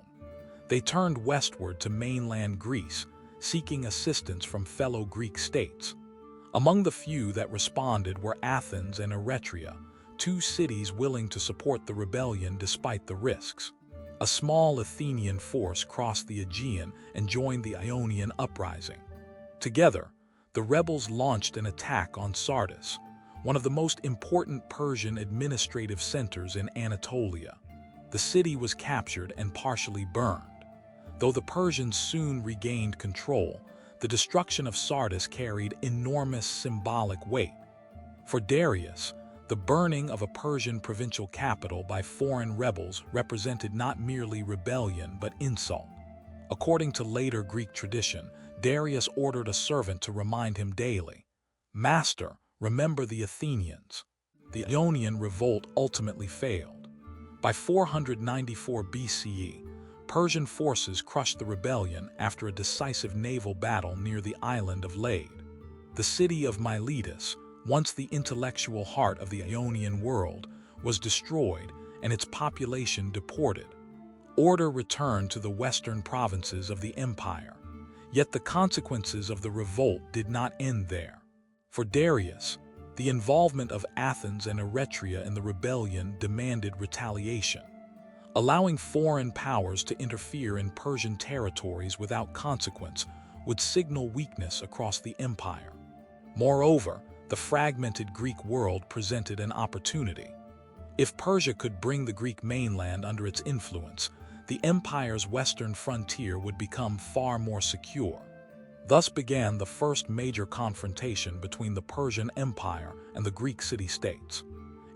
They turned westward to mainland Greece, seeking assistance from fellow Greek states. Among the few that responded were Athens and Eretria, two cities willing to support the rebellion despite the risks. A small Athenian force crossed the Aegean and joined the Ionian uprising. Together, the rebels launched an attack on Sardis, one of the most important Persian administrative centers in Anatolia. The city was captured and partially burned. Though the Persians soon regained control, the destruction of Sardis carried enormous symbolic weight. For Darius, the burning of a Persian provincial capital by foreign rebels represented not merely rebellion but insult. According to later Greek tradition, Darius ordered a servant to remind him daily, "Master, remember the Athenians." The Ionian revolt ultimately failed. By 494 BCE, Persian forces crushed the rebellion after a decisive naval battle near the island of Lade. The city of Miletus, once the intellectual heart of the Ionian world, was destroyed and its population deported. Order returned to the western provinces of the empire. Yet the consequences of the revolt did not end there. For Darius, the involvement of Athens and Eretria in the rebellion demanded retaliation. Allowing foreign powers to interfere in Persian territories without consequence would signal weakness across the empire. Moreover, the fragmented Greek world presented an opportunity. If Persia could bring the Greek mainland under its influence, the empire's western frontier would become far more secure. Thus began the first major confrontation between the Persian Empire and the Greek city-states.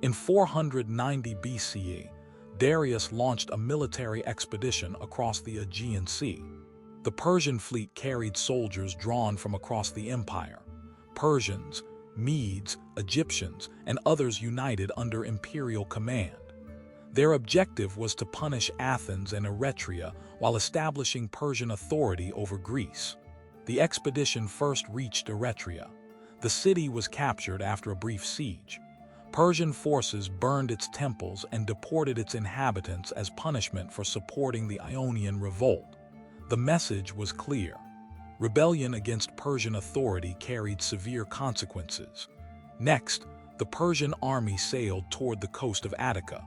In 490 BCE, Darius launched a military expedition across the Aegean Sea. The Persian fleet carried soldiers drawn from across the empire. Persians, Medes, Egyptians, and others united under imperial command. Their objective was to punish Athens and Eretria while establishing Persian authority over Greece. The expedition first reached Eretria. The city was captured after a brief siege. Persian forces burned its temples and deported its inhabitants as punishment for supporting the Ionian revolt. The message was clear. Rebellion against Persian authority carried severe consequences. Next, the Persian army sailed toward the coast of Attica.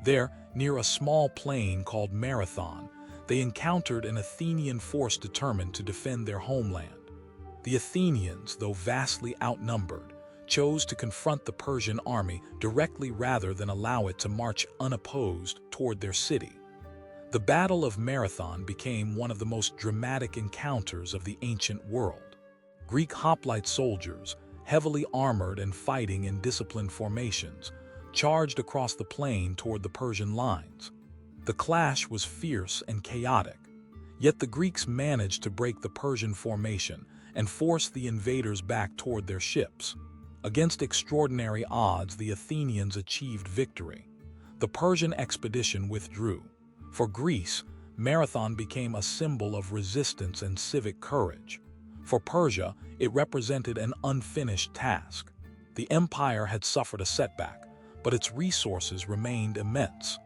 There, near a small plain called Marathon, they encountered an Athenian force determined to defend their homeland. The Athenians, though vastly outnumbered, chose to confront the Persian army directly rather than allow it to march unopposed toward their city. The Battle of Marathon became one of the most dramatic encounters of the ancient world. Greek hoplite soldiers, heavily armored and fighting in disciplined formations, charged across the plain toward the Persian lines. The clash was fierce and chaotic, yet the Greeks managed to break the Persian formation and force the invaders back toward their ships. Against extraordinary odds, the Athenians achieved victory. The Persian expedition withdrew. For Greece, Marathon became a symbol of resistance and civic courage. For Persia, it represented an unfinished task. The empire had suffered a setback, but its resources remained immense.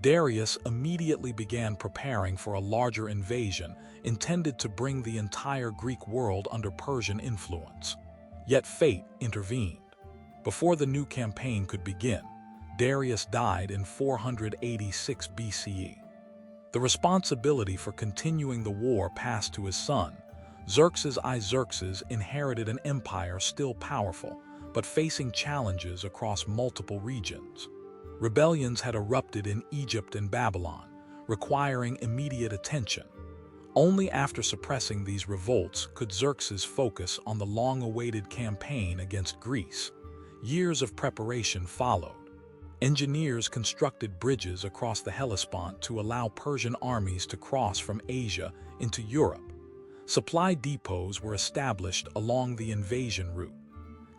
Darius immediately began preparing for a larger invasion intended to bring the entire Greek world under Persian influence. Yet fate intervened. Before the new campaign could begin, Darius died in 486 BCE. The responsibility for continuing the war passed to his son. Xerxes I. Xerxes inherited an empire still powerful, but facing challenges across multiple regions. Rebellions had erupted in Egypt and Babylon, requiring immediate attention. Only after suppressing these revolts could Xerxes focus on the long-awaited campaign against Greece. Years of preparation followed. Engineers constructed bridges across the Hellespont to allow Persian armies to cross from Asia into Europe. Supply depots were established along the invasion route.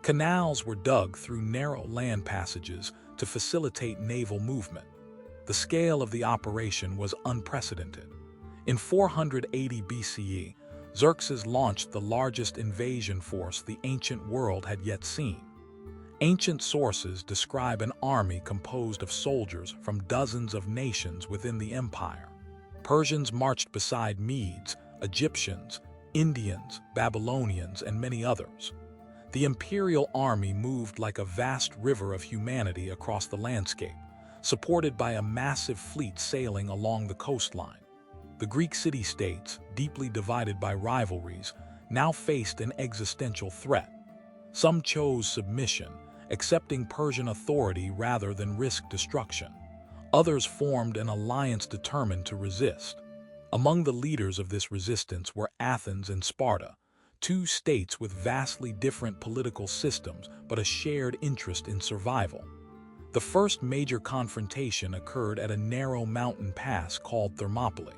Canals were dug through narrow land passages to facilitate naval movement. The scale of the operation was unprecedented. In 480 BCE, Xerxes launched the largest invasion force the ancient world had yet seen. Ancient sources describe an army composed of soldiers from dozens of nations within the empire. Persians marched beside Medes, Egyptians, Indians, Babylonians, and many others. The imperial army moved like a vast river of humanity across the landscape, supported by a massive fleet sailing along the coastline. The Greek city-states, deeply divided by rivalries, now faced an existential threat. Some chose submission, accepting Persian authority rather than risk destruction. Others formed an alliance determined to resist. Among the leaders of this resistance were Athens and Sparta, two states with vastly different political systems but a shared interest in survival. The first major confrontation occurred at a narrow mountain pass called Thermopylae.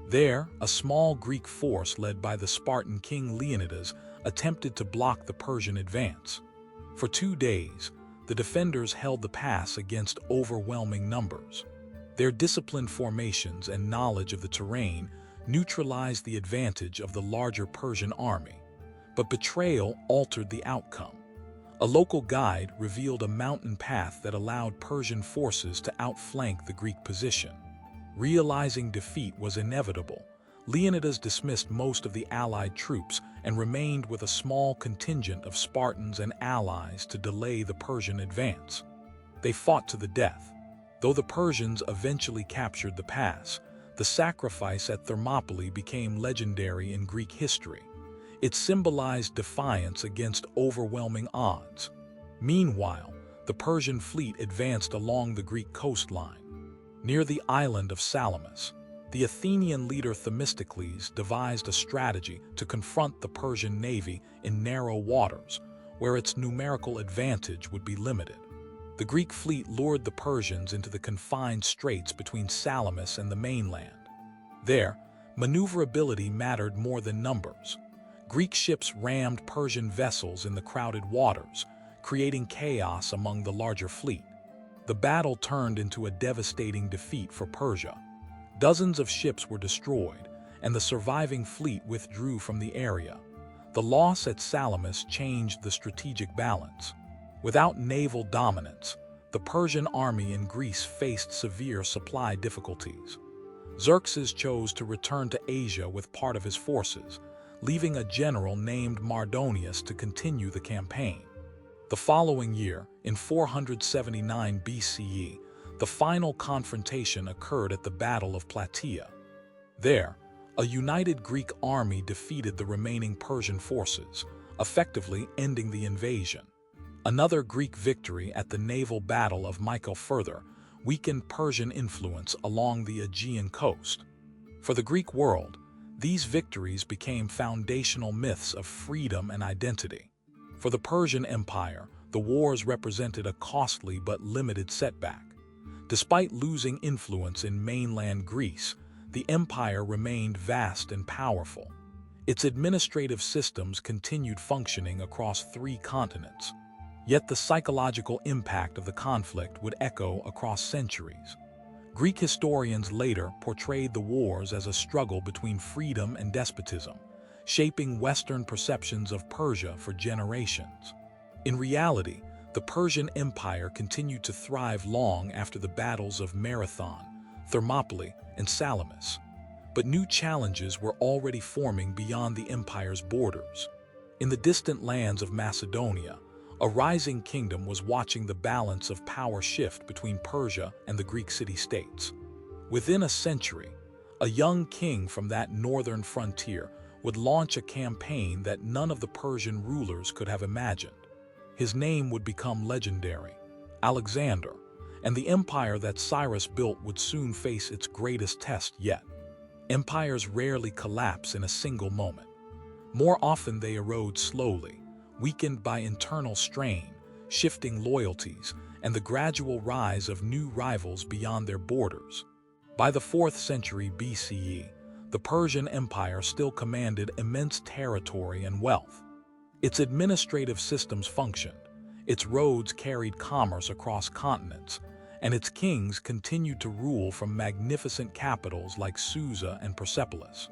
There, a small Greek force led by the Spartan king Leonidas attempted to block the Persian advance. For 2 days, the defenders held the pass against overwhelming numbers. Their disciplined formations and knowledge of the terrain neutralized the advantage of the larger Persian army. But betrayal altered the outcome. A local guide revealed a mountain path that allowed Persian forces to outflank the Greek position. Realizing defeat was inevitable, Leonidas dismissed most of the allied troops and remained with a small contingent of Spartans and allies to delay the Persian advance. They fought to the death. Though the Persians eventually captured the pass, the sacrifice at Thermopylae became legendary in Greek history. It symbolized defiance against overwhelming odds. Meanwhile, the Persian fleet advanced along the Greek coastline. Near the island of Salamis, the Athenian leader Themistocles devised a strategy to confront the Persian navy in narrow waters, where its numerical advantage would be limited. The Greek fleet lured the Persians into the confined straits between Salamis and the mainland. There, maneuverability mattered more than numbers. Greek ships rammed Persian vessels in the crowded waters, creating chaos among the larger fleet. The battle turned into a devastating defeat for Persia. Dozens of ships were destroyed, and the surviving fleet withdrew from the area. The loss at Salamis changed the strategic balance. Without naval dominance, the Persian army in Greece faced severe supply difficulties. Xerxes chose to return to Asia with part of his forces, leaving a general named Mardonius to continue the campaign. The following year, in 479 BCE, the final confrontation occurred at the Battle of Plataea. There, a united Greek army defeated the remaining Persian forces, effectively ending the invasion. Another Greek victory at the naval battle of Mycale further weakened Persian influence along the Aegean coast. For the Greek world, these victories became foundational myths of freedom and identity. For the Persian Empire, the wars represented a costly but limited setback. Despite losing influence in mainland Greece, the empire remained vast and powerful. Its administrative systems continued functioning across 3 continents. Yet the psychological impact of the conflict would echo across centuries. Greek historians later portrayed the wars as a struggle between freedom and despotism, shaping Western perceptions of Persia for generations. In reality, the Persian Empire continued to thrive long after the battles of Marathon, Thermopylae, and Salamis. But new challenges were already forming beyond the empire's borders. In the distant lands of Macedonia, a rising kingdom was watching the balance of power shift between Persia and the Greek city-states. Within a century, a young king from that northern frontier would launch a campaign that none of the Persian rulers could have imagined. His name would become legendary, Alexander, and the empire that Cyrus built would soon face its greatest test yet. Empires rarely collapse in a single moment. More often they erode slowly, weakened by internal strain, shifting loyalties, and the gradual rise of new rivals beyond their borders. By the 4th century BCE, the Persian Empire still commanded immense territory and wealth. Its administrative systems functioned, its roads carried commerce across continents, and its kings continued to rule from magnificent capitals like Susa and Persepolis.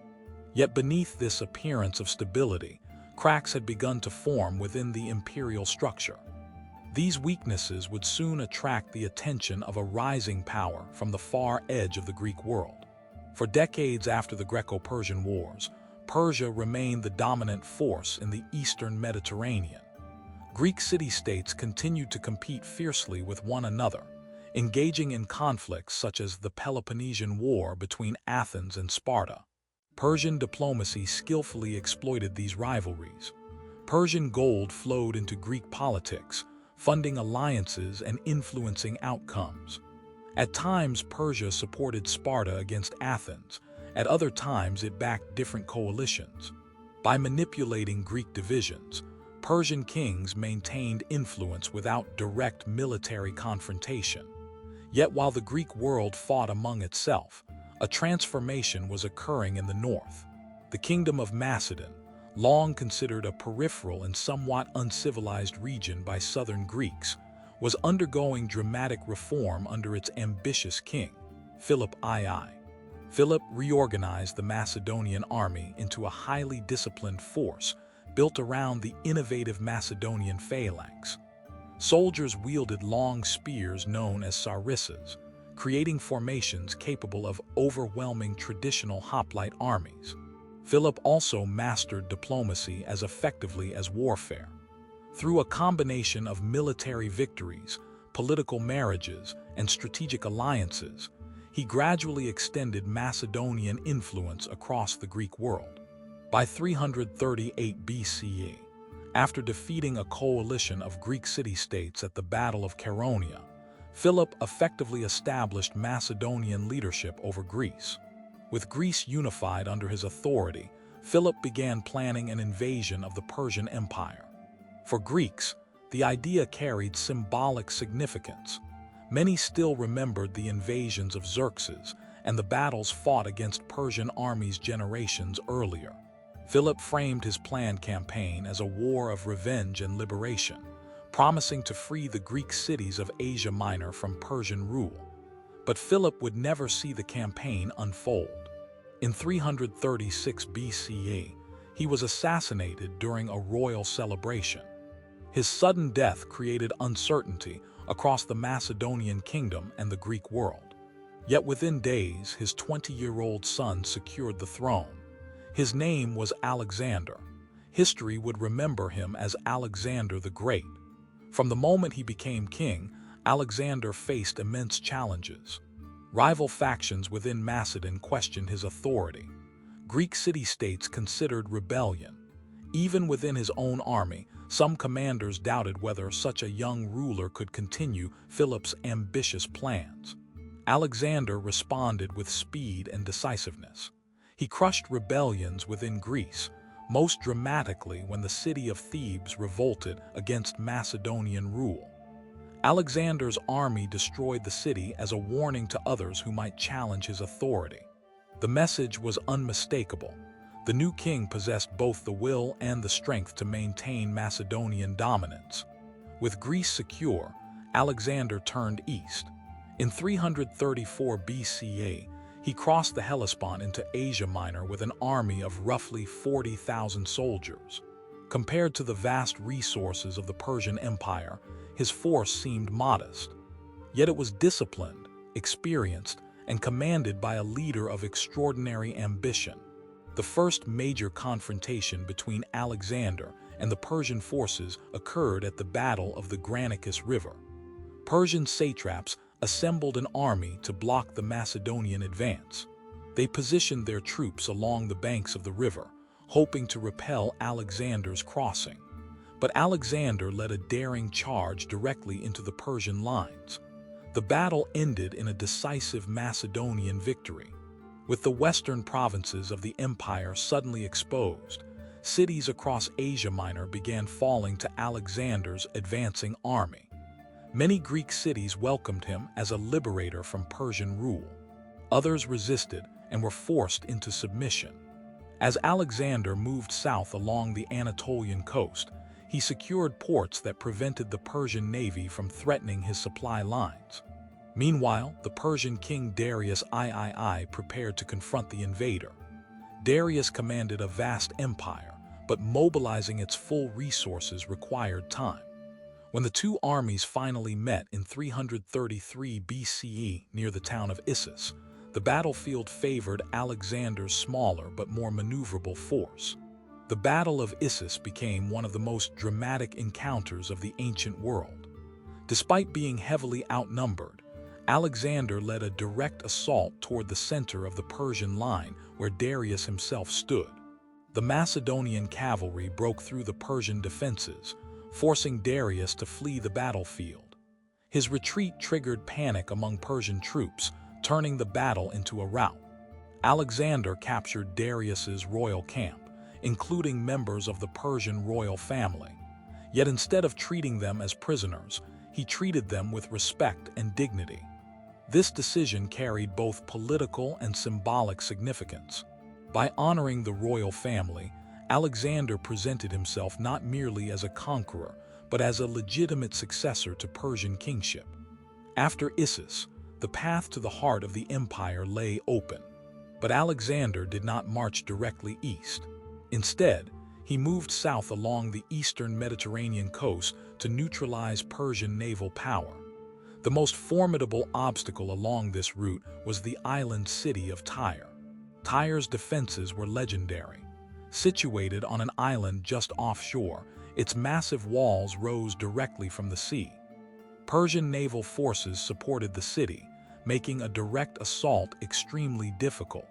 Yet beneath this appearance of stability, cracks had begun to form within the imperial structure. These weaknesses would soon attract the attention of a rising power from the far edge of the Greek world. For decades after the Greco-Persian Wars, Persia remained the dominant force in the eastern Mediterranean. Greek city-states continued to compete fiercely with one another, engaging in conflicts such as the Peloponnesian War between Athens and Sparta. Persian diplomacy skillfully exploited these rivalries. Persian gold flowed into Greek politics, funding alliances and influencing outcomes. At times, Persia supported Sparta against Athens. At other times, it backed different coalitions. By manipulating Greek divisions, Persian kings maintained influence without direct military confrontation. Yet while the Greek world fought among itself, a transformation was occurring in the north. The kingdom of Macedon, long considered a peripheral and somewhat uncivilized region by southern Greeks, was undergoing dramatic reform under its ambitious king, Philip II. Philip reorganized the Macedonian army into a highly disciplined force built around the innovative Macedonian phalanx. Soldiers wielded long spears known as sarissas, creating formations capable of overwhelming traditional hoplite armies. Philip also mastered diplomacy as effectively as warfare. Through a combination of military victories, political marriages, and strategic alliances, he gradually extended Macedonian influence across the Greek world. By 338 BCE, after defeating a coalition of Greek city-states at the Battle of Chaeronea, Philip effectively established Macedonian leadership over Greece. With Greece unified under his authority, Philip began planning an invasion of the Persian Empire. For Greeks, the idea carried symbolic significance. Many still remembered the invasions of Xerxes and the battles fought against Persian armies generations earlier. Philip framed his planned campaign as a war of revenge and liberation, promising to free the Greek cities of Asia Minor from Persian rule. But Philip would never see the campaign unfold. In 336 BCE, he was assassinated during a royal celebration. His sudden death created uncertainty across the Macedonian kingdom and the Greek world. Yet within days, his 20-year-old son secured the throne. His name was Alexander. History would remember him as Alexander the Great. From the moment he became king, Alexander faced immense challenges. Rival factions within Macedon questioned his authority. Greek city-states considered rebellion. Even within his own army, some commanders doubted whether such a young ruler could continue Philip's ambitious plans. Alexander responded with speed and decisiveness. He crushed rebellions within Greece, most dramatically when the city of Thebes revolted against Macedonian rule. Alexander's army destroyed the city as a warning to others who might challenge his authority. The message was unmistakable. The new king possessed both the will and the strength to maintain Macedonian dominance. With Greece secure, Alexander turned east. In 334 BCE, he crossed the Hellespont into Asia Minor with an army of roughly 40,000 soldiers. Compared to the vast resources of the Persian Empire, his force seemed modest. Yet it was disciplined, experienced, and commanded by a leader of extraordinary ambition. The first major confrontation between Alexander and the Persian forces occurred at the Battle of the Granicus River. Persian satraps assembled an army to block the Macedonian advance. They positioned their troops along the banks of the river, hoping to repel Alexander's crossing. But Alexander led a daring charge directly into the Persian lines. The battle ended in a decisive Macedonian victory. With the western provinces of the empire suddenly exposed, cities across Asia Minor began falling to Alexander's advancing army. Many Greek cities welcomed him as a liberator from Persian rule. Others resisted and were forced into submission. As Alexander moved south along the Anatolian coast, he secured ports that prevented the Persian navy from threatening his supply lines. Meanwhile, the Persian king Darius III prepared to confront the invader. Darius commanded a vast empire, but mobilizing its full resources required time. When the two armies finally met in 333 BCE near the town of Issus, the battlefield favored Alexander's smaller but more maneuverable force. The Battle of Issus became one of the most dramatic encounters of the ancient world. Despite being heavily outnumbered, Alexander led a direct assault toward the center of the Persian line where Darius himself stood. The Macedonian cavalry broke through the Persian defenses, forcing Darius to flee the battlefield. His retreat triggered panic among Persian troops, turning the battle into a rout. Alexander captured Darius's royal camp, including members of the Persian royal family. Yet instead of treating them as prisoners, he treated them with respect and dignity. This decision carried both political and symbolic significance. By honoring the royal family, Alexander presented himself not merely as a conqueror, but as a legitimate successor to Persian kingship. After Issus, the path to the heart of the empire lay open. But Alexander did not march directly east. Instead, he moved south along the eastern Mediterranean coast to neutralize Persian naval power. The most formidable obstacle along this route was the island city of Tyre. Tyre's defenses were legendary. Situated on an island just offshore, its massive walls rose directly from the sea. Persian naval forces supported the city, making a direct assault extremely difficult.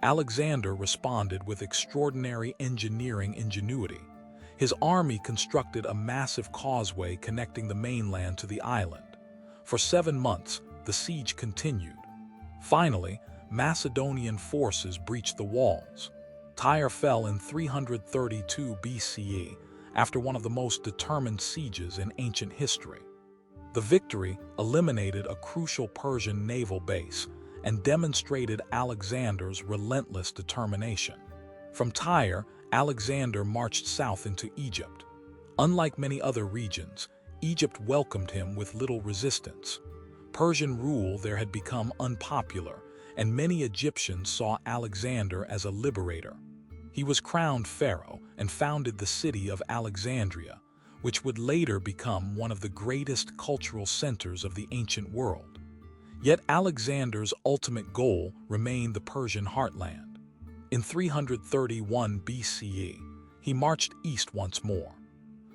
Alexander responded with extraordinary engineering ingenuity. His army constructed a massive causeway connecting the mainland to the island. For 7 months, the siege continued. Finally, Macedonian forces breached the walls. Tyre fell in 332 BCE after one of the most determined sieges in ancient history. The victory eliminated a crucial Persian naval base and demonstrated Alexander's relentless determination. From Tyre, Alexander marched south into Egypt. Unlike many other regions, Egypt welcomed him with little resistance. Persian rule there had become unpopular, and many Egyptians saw Alexander as a liberator. He was crowned pharaoh and founded the city of Alexandria, which would later become one of the greatest cultural centers of the ancient world. Yet Alexander's ultimate goal remained the Persian heartland. In 331 BCE, he marched east once more.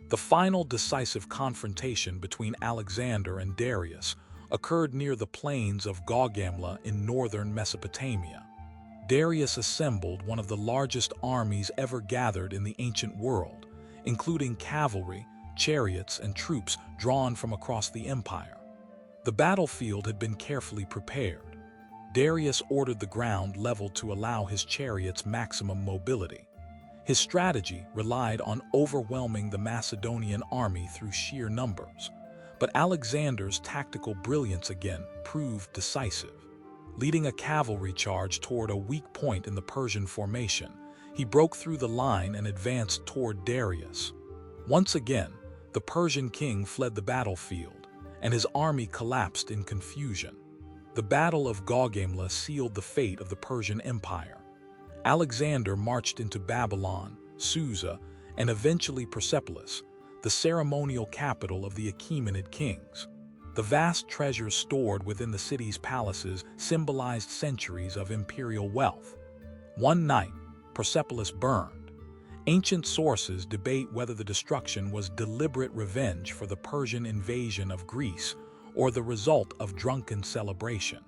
The final decisive confrontation between Alexander and Darius occurred near the plains of Gaugamela in northern Mesopotamia. Darius assembled one of the largest armies ever gathered in the ancient world, including cavalry, chariots, and troops drawn from across the empire. The battlefield had been carefully prepared. Darius ordered the ground leveled to allow his chariots maximum mobility. His strategy relied on overwhelming the Macedonian army through sheer numbers. But Alexander's tactical brilliance again proved decisive. Leading a cavalry charge toward a weak point in the Persian formation, he broke through the line and advanced toward Darius. Once again, the Persian king fled the battlefield, and his army collapsed in confusion. The Battle of Gaugamela sealed the fate of the Persian Empire. Alexander marched into Babylon, Susa, and eventually Persepolis, the ceremonial capital of the Achaemenid kings. The vast treasures stored within the city's palaces symbolized centuries of imperial wealth. One night, Persepolis burned. Ancient sources debate whether the destruction was deliberate revenge for the Persian invasion of Greece or the result of drunken celebration.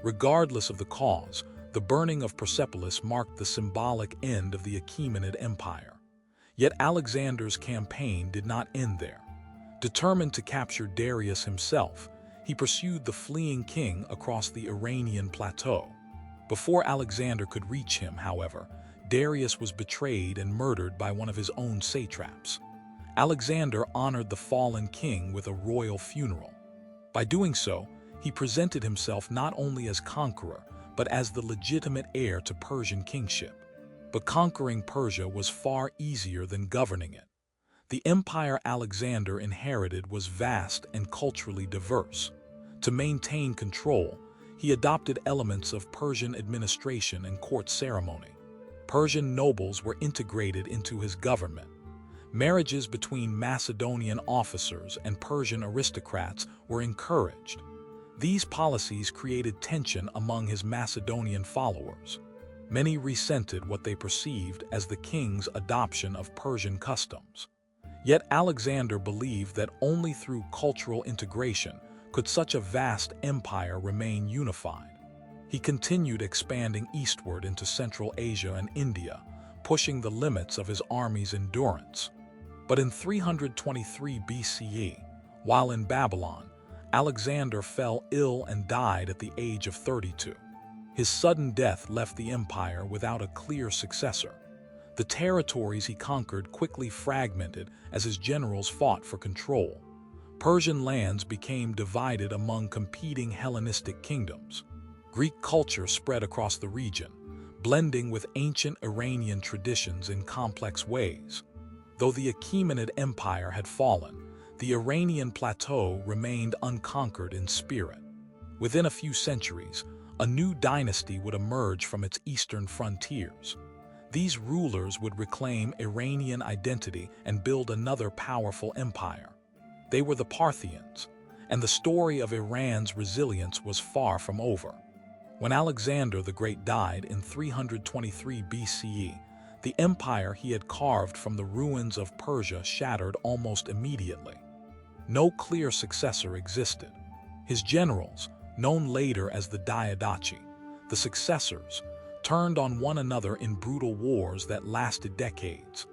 Regardless of the cause, the burning of Persepolis marked the symbolic end of the Achaemenid Empire. Yet Alexander's campaign did not end there. Determined to capture Darius himself, he pursued the fleeing king across the Iranian plateau. Before Alexander could reach him, however, Darius was betrayed and murdered by one of his own satraps. Alexander honored the fallen king with a royal funeral. By doing so, he presented himself not only as conqueror, but as the legitimate heir to Persian kingship. But conquering Persia was far easier than governing it. The empire Alexander inherited was vast and culturally diverse. To maintain control, he adopted elements of Persian administration and court ceremony. Persian nobles were integrated into his government. Marriages between Macedonian officers and Persian aristocrats were encouraged. These policies created tension among his Macedonian followers. Many resented what they perceived as the king's adoption of Persian customs. Yet Alexander believed that only through cultural integration could such a vast empire remain unified. He continued expanding eastward into Central Asia and India, pushing the limits of his army's endurance. But in 323 BCE, while in Babylon, Alexander fell ill and died at the age of 32. His sudden death left the empire without a clear successor. The territories he conquered quickly fragmented as his generals fought for control. Persian lands became divided among competing Hellenistic kingdoms. Greek culture spread across the region, blending with ancient Iranian traditions in complex ways. Though the Achaemenid Empire had fallen, the Iranian plateau remained unconquered in spirit. Within a few centuries, a new dynasty would emerge from its eastern frontiers. These rulers would reclaim Iranian identity and build another powerful empire. They were the Parthians, and the story of Iran's resilience was far from over. When Alexander the Great died in 323 BCE, the empire he had carved from the ruins of Persia shattered almost immediately. No clear successor existed. His generals, known later as the Diadochi, the successors, turned on one another in brutal wars that lasted decades.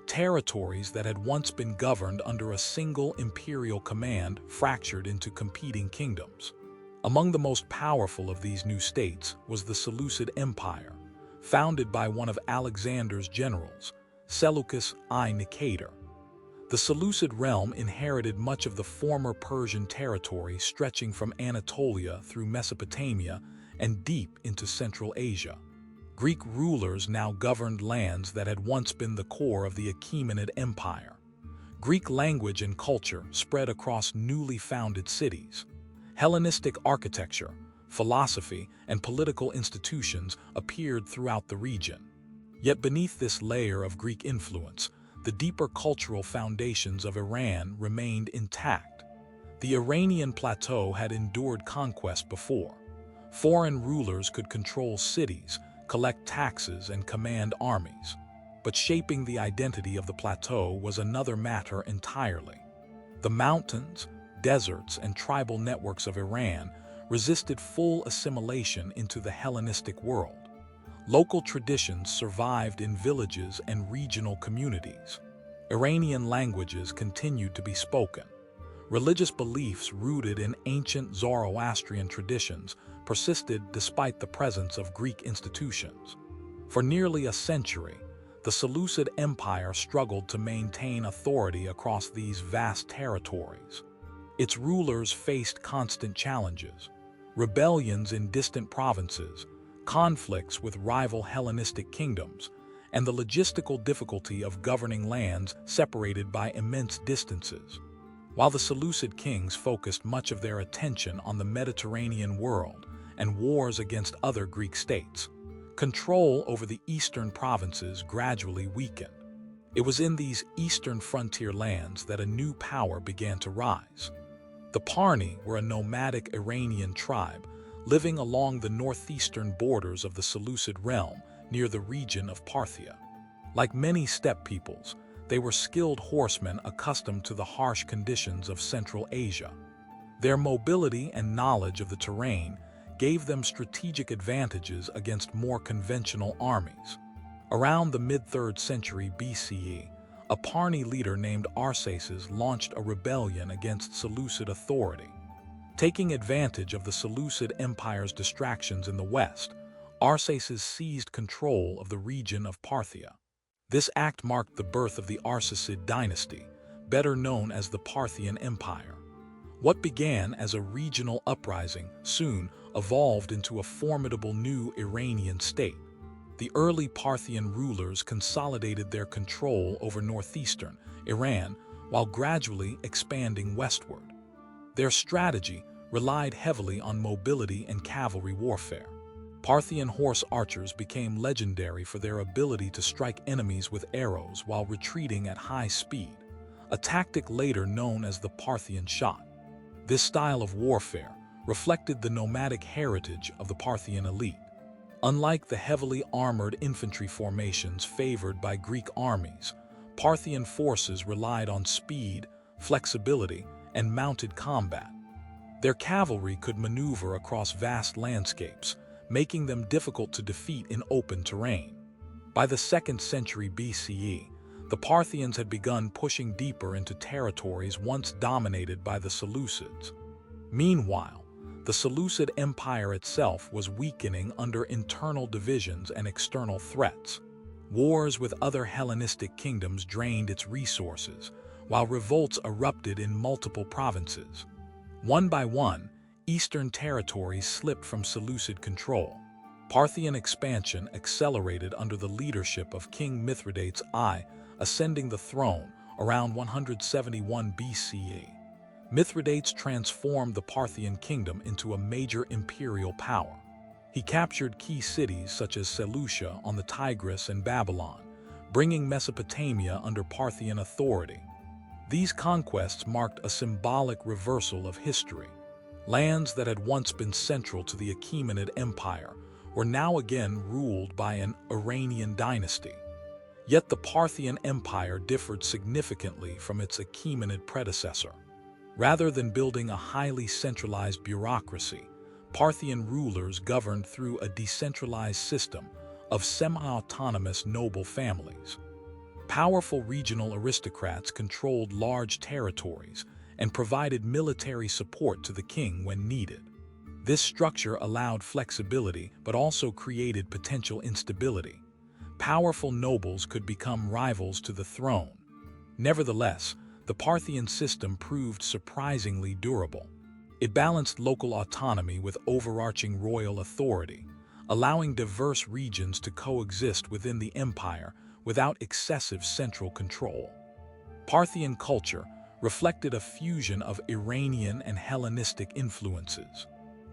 Territories that had once been governed under a single imperial command fractured into competing kingdoms. Among the most powerful of these new states was the Seleucid Empire, founded by one of Alexander's generals, Seleucus I Nicator. The Seleucid realm inherited much of the former Persian territory stretching from Anatolia through Mesopotamia and deep into Central Asia. Greek rulers now governed lands that had once been the core of the Achaemenid Empire. Greek language and culture spread across newly founded cities. Hellenistic architecture, philosophy, and political institutions appeared throughout the region. Yet beneath this layer of Greek influence, the deeper cultural foundations of Iran remained intact. The Iranian plateau had endured conquest before. Foreign rulers could control cities, collect taxes, and command armies. But shaping the identity of the plateau was another matter entirely. The mountains, deserts, and tribal networks of Iran resisted full assimilation into the Hellenistic world. Local traditions survived in villages and regional communities. Iranian languages continued to be spoken. Religious beliefs rooted in ancient Zoroastrian traditions persisted despite the presence of Greek institutions. For nearly a century, the Seleucid Empire struggled to maintain authority across these vast territories. Its rulers faced constant challenges: rebellions in distant provinces, conflicts with rival Hellenistic kingdoms, and the logistical difficulty of governing lands separated by immense distances. While the Seleucid kings focused much of their attention on the Mediterranean world and wars against other Greek states, control over the eastern provinces gradually weakened. It was in these eastern frontier lands that a new power began to rise. The Parni were a nomadic Iranian tribe living along the northeastern borders of the Seleucid realm near the region of Parthia. Like many steppe peoples, they were skilled horsemen accustomed to the harsh conditions of Central Asia. Their mobility and knowledge of the terrain gave them strategic advantages against more conventional armies. Around the mid-3rd century BCE, a Parni leader named Arsaces launched a rebellion against Seleucid authority. Taking advantage of the Seleucid Empire's distractions in the west, Arsaces seized control of the region of Parthia. This act marked the birth of the Arsacid dynasty, better known as the Parthian Empire. What began as a regional uprising soon evolved into a formidable new Iranian state. The early Parthian rulers consolidated their control over northeastern Iran while gradually expanding westward. Their strategy relied heavily on mobility and cavalry warfare. Parthian horse archers became legendary for their ability to strike enemies with arrows while retreating at high speed, a tactic later known as the Parthian shot. This style of warfare reflected the nomadic heritage of the Parthian elite. Unlike the heavily armored infantry formations favored by Greek armies, Parthian forces relied on speed, flexibility, and mounted combat. Their cavalry could maneuver across vast landscapes, making them difficult to defeat in open terrain. By the 2nd century BCE, the Parthians had begun pushing deeper into territories once dominated by the Seleucids. Meanwhile, the Seleucid Empire itself was weakening under internal divisions and external threats. Wars with other Hellenistic kingdoms drained its resources, while revolts erupted in multiple provinces. One by one, eastern territories slipped from Seleucid control. Parthian expansion accelerated under the leadership of King Mithridates I, ascending the throne around 171 BCE. Mithridates transformed the Parthian kingdom into a major imperial power. He captured key cities such as Seleucia on the Tigris and Babylon, bringing Mesopotamia under Parthian authority. These conquests marked a symbolic reversal of history. Lands that had once been central to the Achaemenid Empire were now again ruled by an Iranian dynasty. Yet the Parthian Empire differed significantly from its Achaemenid predecessor. Rather than building a highly centralized bureaucracy, Parthian rulers governed through a decentralized system of semi-autonomous noble families. Powerful regional aristocrats controlled large territories and provided military support to the king when needed. This structure allowed flexibility but also created potential instability. Powerful nobles could become rivals to the throne. Nevertheless, the Parthian system proved surprisingly durable. It balanced local autonomy with overarching royal authority, allowing diverse regions to coexist within the empire without excessive central control. Parthian culture reflected a fusion of Iranian and Hellenistic influences.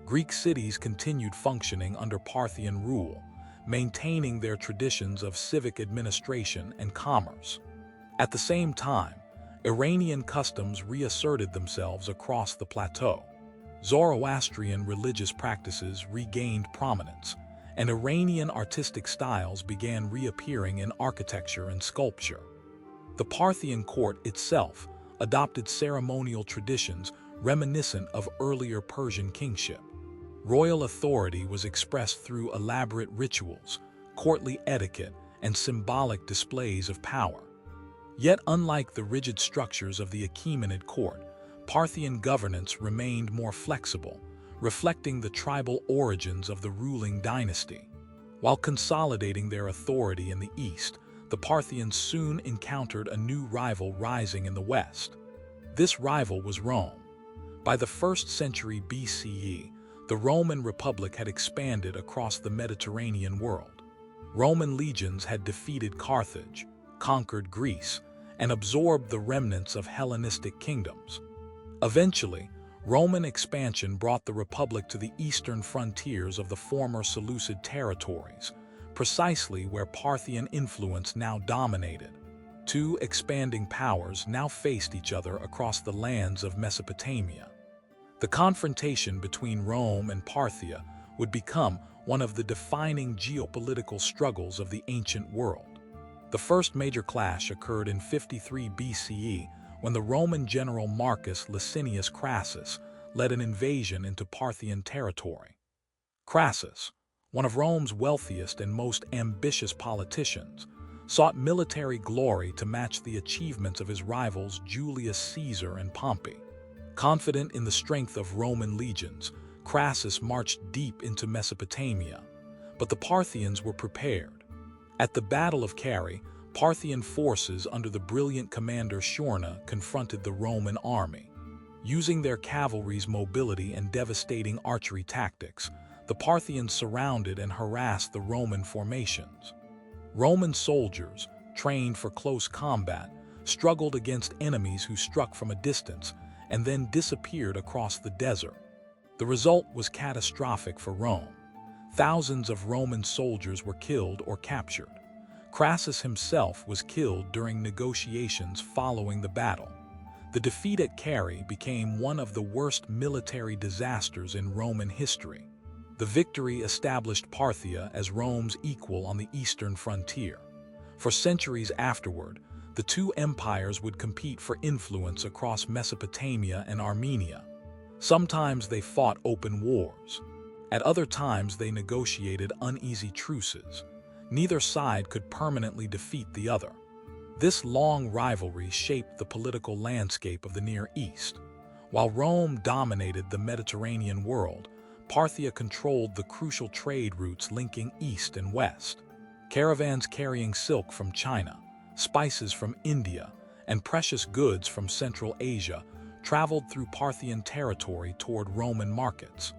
Greek cities continued functioning under Parthian rule, maintaining their traditions of civic administration and commerce. At the same time, Iranian customs reasserted themselves across the plateau. Zoroastrian religious practices regained prominence, and Iranian artistic styles began reappearing in architecture and sculpture. The Parthian court itself adopted ceremonial traditions reminiscent of earlier Persian kingship. Royal authority was expressed through elaborate rituals, courtly etiquette, and symbolic displays of power. Yet, unlike the rigid structures of the Achaemenid court, Parthian governance remained more flexible, reflecting the tribal origins of the ruling dynasty. While consolidating their authority in the east, the Parthians soon encountered a new rival rising in the west. This rival was Rome. By the 1st century BCE, the Roman Republic had expanded across the Mediterranean world. Roman legions had defeated Carthage, conquered Greece, and absorbed the remnants of Hellenistic kingdoms. Eventually, Roman expansion brought the Republic to the eastern frontiers of the former Seleucid territories, precisely where Parthian influence now dominated. Two expanding powers now faced each other across the lands of Mesopotamia. The confrontation between Rome and Parthia would become one of the defining geopolitical struggles of the ancient world. The first major clash occurred in 53 BCE when the Roman general Marcus Licinius Crassus led an invasion into Parthian territory. Crassus, one of Rome's wealthiest and most ambitious politicians, sought military glory to match the achievements of his rivals Julius Caesar and Pompey. Confident in the strength of Roman legions, Crassus marched deep into Mesopotamia, but the Parthians were prepared. At the Battle of Carrhae, Parthian forces under the brilliant commander Shurna confronted the Roman army. Using their cavalry's mobility and devastating archery tactics, the Parthians surrounded and harassed the Roman formations. Roman soldiers, trained for close combat, struggled against enemies who struck from a distance and then disappeared across the desert. The result was catastrophic for Rome. Thousands of Roman soldiers were killed or captured. Crassus himself was killed during negotiations following the battle. The defeat at Carrhae became one of the worst military disasters in Roman history. The victory established Parthia as Rome's equal on the eastern frontier. For centuries afterward, the two empires would compete for influence across Mesopotamia and Armenia. Sometimes they fought open wars. At other times they negotiated uneasy truces. Neither side could permanently defeat the other. This long rivalry shaped the political landscape of the Near East. While Rome dominated the Mediterranean world, Parthia controlled the crucial trade routes linking east and west. Caravans carrying silk from China, spices from India, and precious goods from Central Asia traveled through Parthian territory toward Roman markets.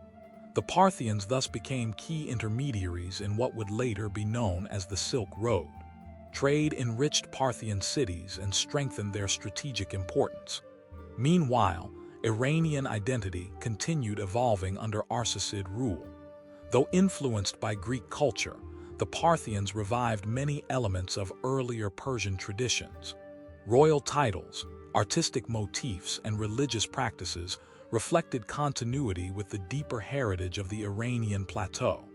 The Parthians thus became key intermediaries in what would later be known as the Silk Road. Trade enriched Parthian cities and strengthened their strategic importance. Meanwhile, Iranian identity continued evolving under Arsacid rule. Though influenced by Greek culture, the Parthians revived many elements of earlier Persian traditions. Royal titles, artistic motifs, and religious practices reflected continuity with the deeper heritage of the Iranian plateau.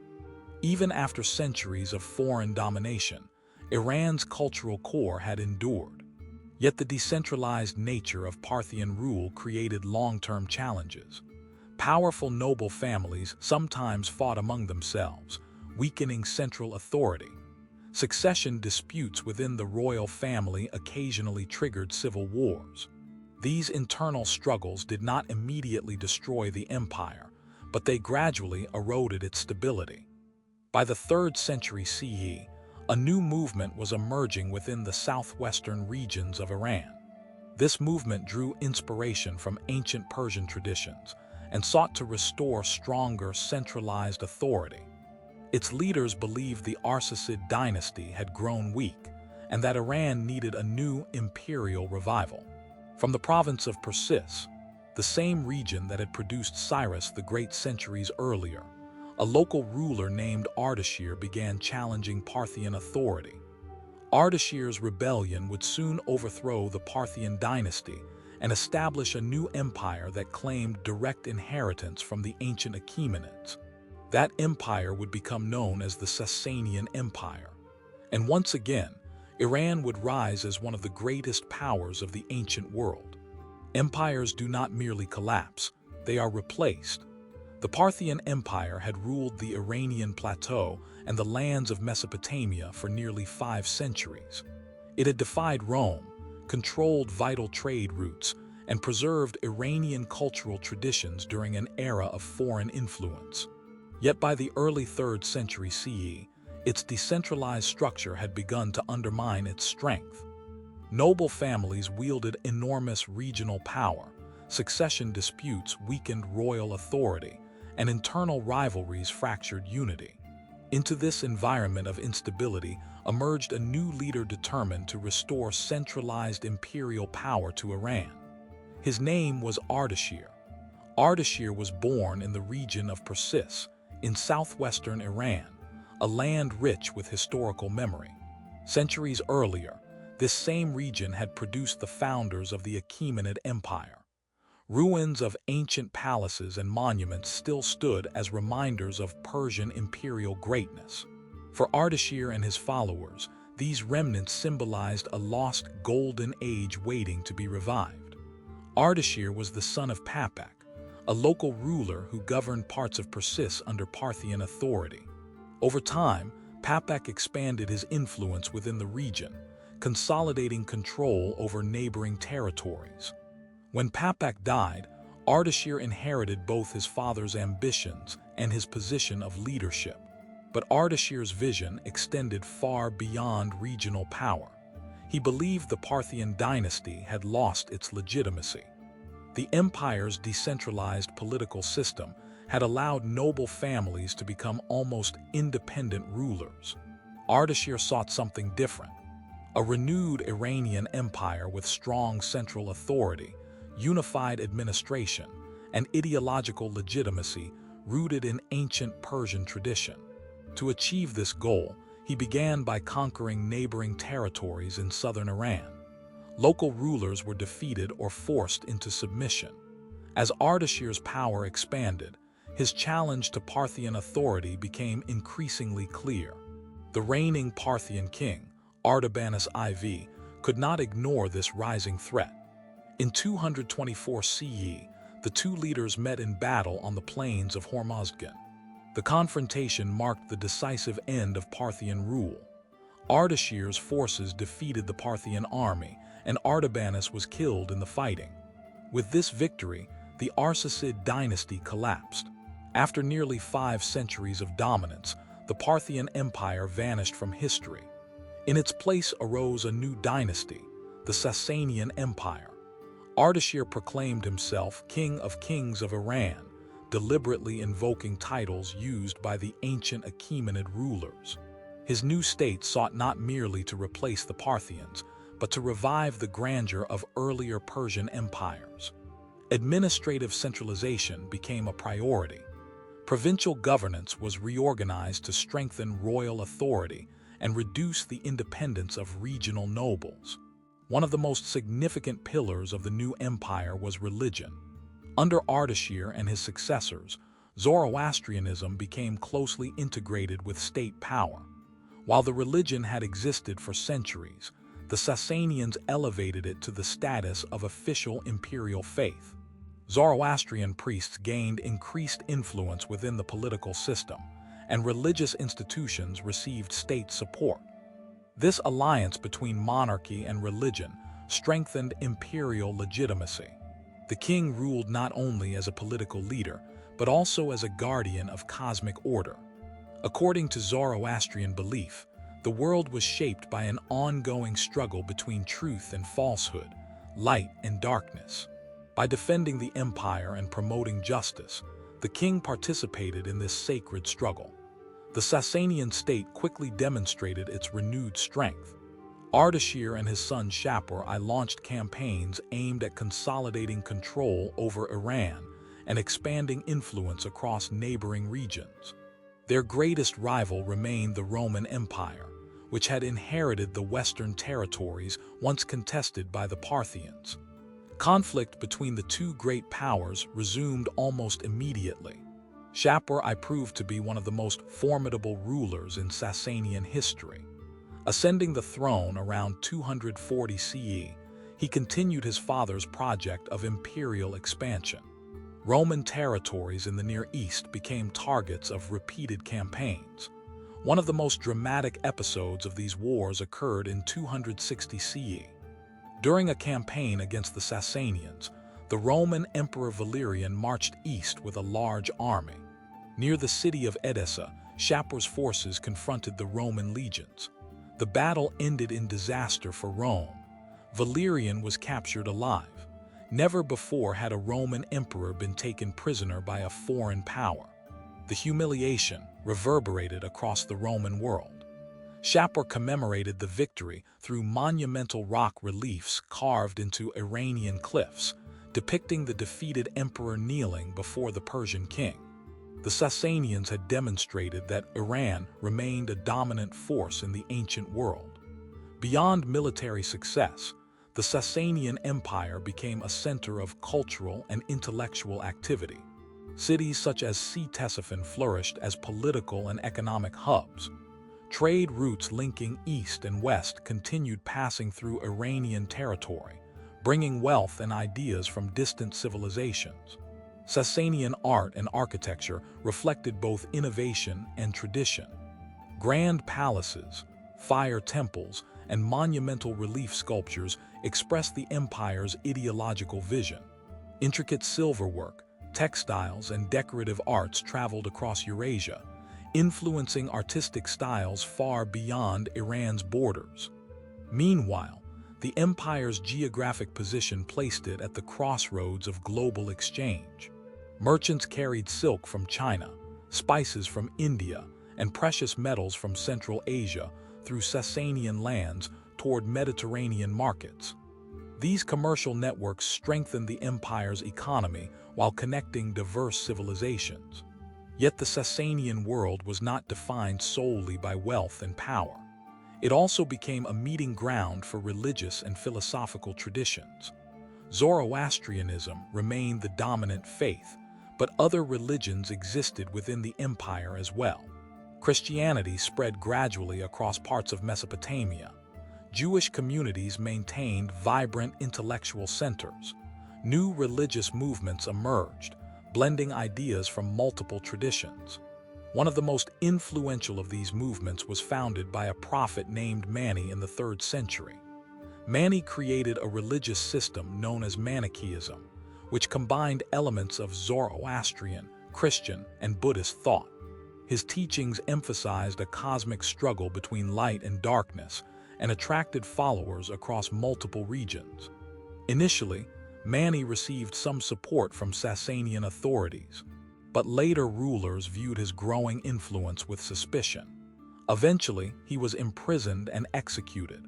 Even after centuries of foreign domination, Iran's cultural core had endured. Yet the decentralized nature of Parthian rule created long-term challenges. Powerful noble families sometimes fought among themselves, weakening central authority. Succession disputes within the royal family occasionally triggered civil wars. These internal struggles did not immediately destroy the empire, but they gradually eroded its stability. By the 3rd century CE, a new movement was emerging within the southwestern regions of Iran. This movement drew inspiration from ancient Persian traditions and sought to restore stronger, centralized authority. Its leaders believed the Arsacid dynasty had grown weak and that Iran needed a new imperial revival. From the province of Persis, the same region that had produced Cyrus the Great centuries earlier, a local ruler named Ardashir began challenging Parthian authority. Ardashir's rebellion would soon overthrow the Parthian dynasty and establish a new empire that claimed direct inheritance from the ancient Achaemenids. That empire would become known as the Sasanian Empire. And once again, Iran would rise as one of the greatest powers of the ancient world. Empires do not merely collapse, they are replaced. The Parthian Empire had ruled the Iranian plateau and the lands of Mesopotamia for nearly 5 centuries. It had defied Rome, controlled vital trade routes, and preserved Iranian cultural traditions during an era of foreign influence. Yet by the early 3rd century CE, its decentralized structure had begun to undermine its strength. Noble families wielded enormous regional power, succession disputes weakened royal authority, and internal rivalries fractured unity. Into this environment of instability emerged a new leader determined to restore centralized imperial power to Iran. His name was Ardashir. Ardashir was born in the region of Persis, in southwestern Iran, a land rich with historical memory. Centuries earlier, this same region had produced the founders of the Achaemenid Empire. Ruins of ancient palaces and monuments still stood as reminders of Persian imperial greatness. For Ardashir and his followers, these remnants symbolized a lost golden age waiting to be revived. Ardashir was the son of Papak, a local ruler who governed parts of Persis under Parthian authority. Over time, Papak expanded his influence within the region, consolidating control over neighboring territories. When Papak died, Ardashir inherited both his father's ambitions and his position of leadership. But Ardashir's vision extended far beyond regional power. He believed the Parthian dynasty had lost its legitimacy. The empire's decentralized political system had allowed noble families to become almost independent rulers. Ardashir sought something different: a renewed Iranian empire with strong central authority, unified administration, and ideological legitimacy rooted in ancient Persian tradition. To achieve this goal, he began by conquering neighboring territories in southern Iran. Local rulers were defeated or forced into submission. As Ardashir's power expanded, his challenge to Parthian authority became increasingly clear. The reigning Parthian king, Artabanus IV, could not ignore this rising threat. In 224 CE, the two leaders met in battle on the plains of Hormozgan. The confrontation marked the decisive end of Parthian rule. Ardashir's forces defeated the Parthian army, and Artabanus was killed in the fighting. With this victory, the Arsacid dynasty collapsed. After nearly 5 centuries of dominance, the Parthian Empire vanished from history. In its place arose a new dynasty, the Sasanian Empire. Ardashir proclaimed himself King of Kings of Iran, deliberately invoking titles used by the ancient Achaemenid rulers. His new state sought not merely to replace the Parthians, but to revive the grandeur of earlier Persian empires. Administrative centralization became a priority. Provincial governance was reorganized to strengthen royal authority and reduce the independence of regional nobles. One of the most significant pillars of the new empire was religion. Under Ardashir and his successors, Zoroastrianism became closely integrated with state power. While the religion had existed for centuries, the Sasanians elevated it to the status of official imperial faith. Zoroastrian priests gained increased influence within the political system, and religious institutions received state support. This alliance between monarchy and religion strengthened imperial legitimacy. The king ruled not only as a political leader, but also as a guardian of cosmic order. According to Zoroastrian belief, the world was shaped by an ongoing struggle between truth and falsehood, light and darkness. By defending the empire and promoting justice, the king participated in this sacred struggle. The Sasanian state quickly demonstrated its renewed strength. Ardashir and his son Shapur I launched campaigns aimed at consolidating control over Iran and expanding influence across neighboring regions. Their greatest rival remained the Roman Empire, which had inherited the western territories once contested by the Parthians. Conflict between the two great powers resumed almost immediately. Shapur I proved to be one of the most formidable rulers in Sasanian history. Ascending the throne around 240 CE, he continued his father's project of imperial expansion. Roman territories in the Near East became targets of repeated campaigns. One of the most dramatic episodes of these wars occurred in 260 CE. During a campaign against the Sasanians, the Roman Emperor Valerian marched east with a large army. Near the city of Edessa, Shapur's forces confronted the Roman legions. The battle ended in disaster for Rome. Valerian was captured alive. Never before had a Roman emperor been taken prisoner by a foreign power. The humiliation reverberated across the Roman world. Shapur commemorated the victory through monumental rock reliefs carved into Iranian cliffs, depicting the defeated emperor kneeling before the Persian king. The Sasanians had demonstrated that Iran remained a dominant force in the ancient world. Beyond military success, the Sasanian Empire became a center of cultural and intellectual activity. Cities such as Ctesiphon flourished as political and economic hubs. Trade routes linking east and west continued passing through Iranian territory, bringing wealth and ideas from distant civilizations. Sasanian art and architecture reflected both innovation and tradition. Grand palaces, fire temples, and monumental relief sculptures expressed the empire's ideological vision. Intricate silverwork, textiles, and decorative arts traveled across Eurasia, influencing artistic styles far beyond Iran's borders. Meanwhile, the empire's geographic position placed it at the crossroads of global exchange. Merchants carried silk from China, spices from India, and precious metals from Central Asia through Sasanian lands toward Mediterranean markets. These commercial networks strengthened the empire's economy while connecting diverse civilizations. Yet the Sasanian world was not defined solely by wealth and power. It also became a meeting ground for religious and philosophical traditions. Zoroastrianism remained the dominant faith, but other religions existed within the empire as well. Christianity spread gradually across parts of Mesopotamia. Jewish communities maintained vibrant intellectual centers. New religious movements emerged, blending ideas from multiple traditions. One of the most influential of these movements was founded by a prophet named Mani in the 3rd century. Mani created a religious system known as Manichaeism, which combined elements of Zoroastrian, Christian, and Buddhist thought. His teachings emphasized a cosmic struggle between light and darkness and attracted followers across multiple regions. Initially, Mani received some support from Sasanian authorities, but later rulers viewed his growing influence with suspicion. Eventually, he was imprisoned and executed.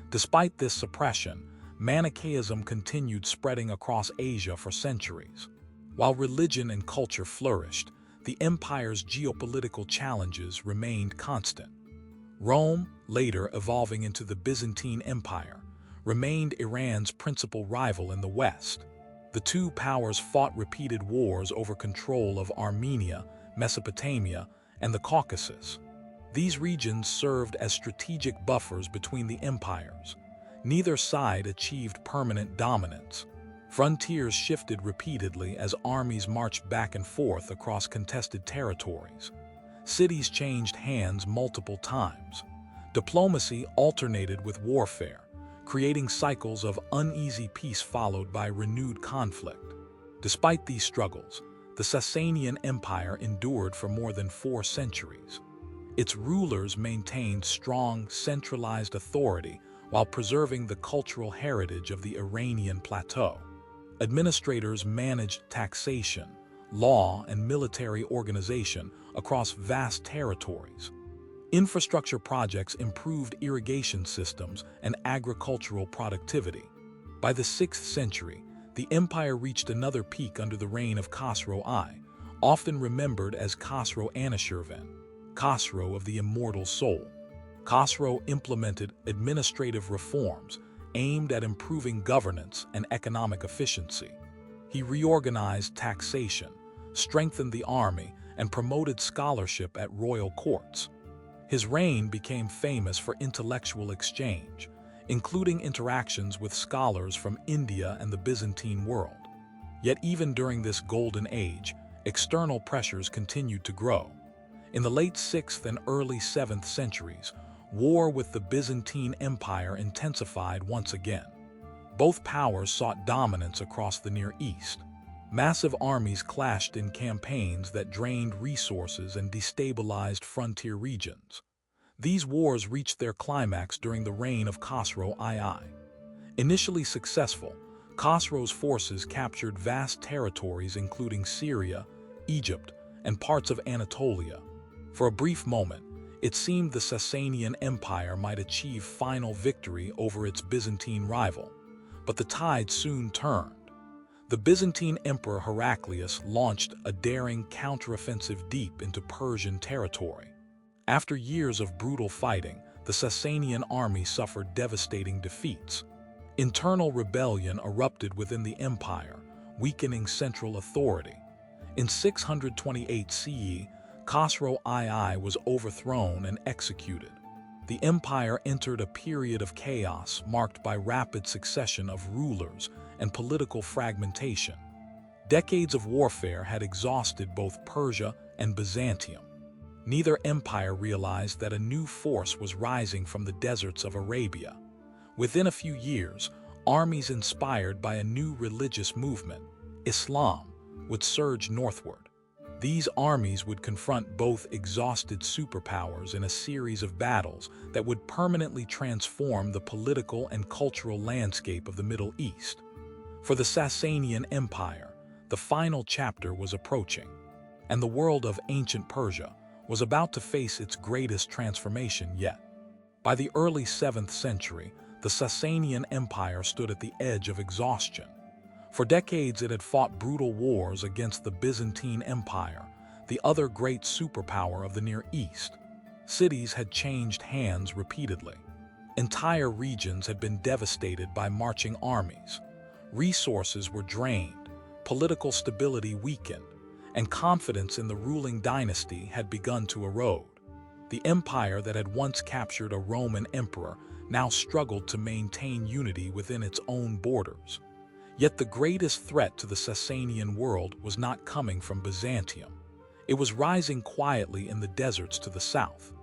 Despite this suppression, Manichaeism continued spreading across Asia for centuries. While religion and culture flourished, the empire's geopolitical challenges remained constant. Rome, later evolving into the Byzantine Empire, remained Iran's principal rival in the West. The two powers fought repeated wars over control of Armenia, Mesopotamia, and the Caucasus. These regions served as strategic buffers between the empires. Neither side achieved permanent dominance. Frontiers shifted repeatedly as armies marched back and forth across contested territories. Cities changed hands multiple times. Diplomacy alternated with warfare, creating cycles of uneasy peace followed by renewed conflict. Despite these struggles, the Sasanian Empire endured for more than 4 centuries. Its rulers maintained strong, centralized authority while preserving the cultural heritage of the Iranian plateau. Administrators managed taxation, law, and military organization across vast territories. Infrastructure projects improved irrigation systems and agricultural productivity. By the 6th century, the empire reached another peak under the reign of Khosrow I, often remembered as Khosrow Anushirvan, Khosrow of the immortal soul. Khosrow implemented administrative reforms aimed at improving governance and economic efficiency. He reorganized taxation, strengthened the army, and promoted scholarship at royal courts. His reign became famous for intellectual exchange, including interactions with scholars from India and the Byzantine world. Yet even during this golden age, external pressures continued to grow. In the late 6th and early 7th centuries, war with the Byzantine Empire intensified once again. Both powers sought dominance across the Near East. Massive armies clashed in campaigns that drained resources and destabilized frontier regions. These wars reached their climax during the reign of Khosrow II. Initially successful, Khosrow's forces captured vast territories including Syria, Egypt, and parts of Anatolia. For a brief moment, it seemed the Sasanian Empire might achieve final victory over its Byzantine rival, but the tide soon turned. The Byzantine Emperor Heraclius launched a daring counteroffensive deep into Persian territory. After years of brutal fighting, the Sasanian army suffered devastating defeats. Internal rebellion erupted within the empire, weakening central authority. In 628 CE, Khosrow II was overthrown and executed. The empire entered a period of chaos marked by rapid succession of rulers and political fragmentation. Decades of warfare had exhausted both Persia and Byzantium. Neither empire realized that a new force was rising from the deserts of Arabia. Within a few years, armies inspired by a new religious movement, Islam, would surge northward. These armies would confront both exhausted superpowers in a series of battles that would permanently transform the political and cultural landscape of the Middle East. For the Sasanian Empire, the final chapter was approaching, and the world of ancient Persia was about to face its greatest transformation yet. By the early 7th century, the Sasanian Empire stood at the edge of exhaustion. For decades it had fought brutal wars against the Byzantine Empire, the other great superpower of the Near East. Cities had changed hands repeatedly. Entire regions had been devastated by marching armies. Resources were drained, political stability weakened, and confidence in the ruling dynasty had begun to erode. The empire that had once captured a Roman emperor now struggled to maintain unity within its own borders. Yet the greatest threat to the Sasanian world was not coming from Byzantium. It was rising quietly in the deserts to the south.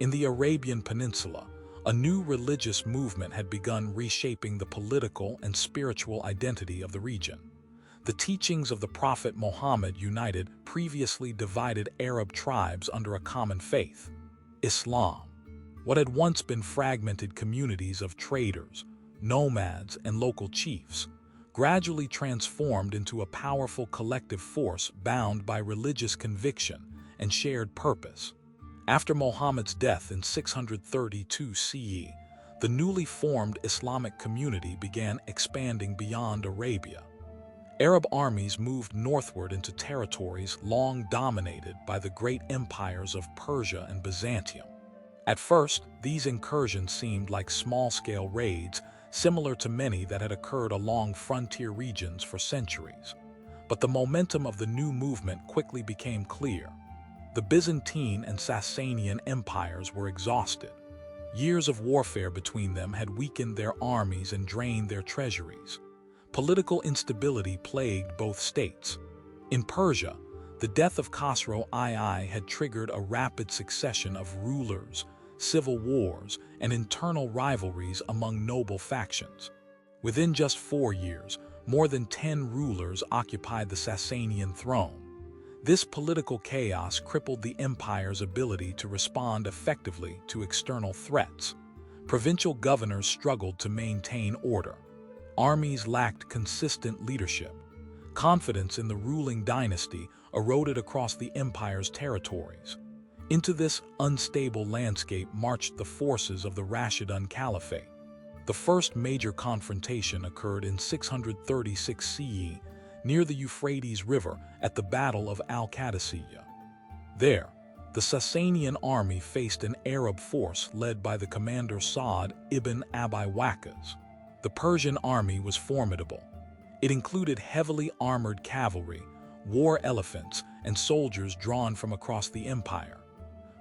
In the Arabian Peninsula, a new religious movement had begun reshaping the political and spiritual identity of the region. The teachings of the Prophet Muhammad united previously divided Arab tribes under a common faith, Islam. What had once been fragmented communities of traders, nomads, and local chiefs gradually transformed into a powerful collective force bound by religious conviction and shared purpose. After Muhammad's death in 632 CE, the newly formed Islamic community began expanding beyond Arabia. Arab armies moved northward into territories long dominated by the great empires of Persia and Byzantium. At first, these incursions seemed like small-scale raids, similar to many that had occurred along frontier regions for centuries. But the momentum of the new movement quickly became clear. The Byzantine and Sasanian empires were exhausted. Years of warfare between them had weakened their armies and drained their treasuries. Political instability plagued both states. In Persia, the death of Khosrow II had triggered a rapid succession of rulers, civil wars, and internal rivalries among noble factions. Within just 4 years, more than 10 rulers occupied the Sasanian throne. This political chaos crippled the empire's ability to respond effectively to external threats. Provincial governors struggled to maintain order. Armies lacked consistent leadership. Confidence in the ruling dynasty eroded across the empire's territories. Into this unstable landscape marched the forces of the Rashidun Caliphate. The first major confrontation occurred in 636 CE near the Euphrates River at the Battle of Al-Qadisiyah. There, the Sasanian army faced an Arab force led by the commander Sa'd ibn Abi Waqqas. The Persian army was formidable. It included heavily armored cavalry, war elephants, and soldiers drawn from across the empire.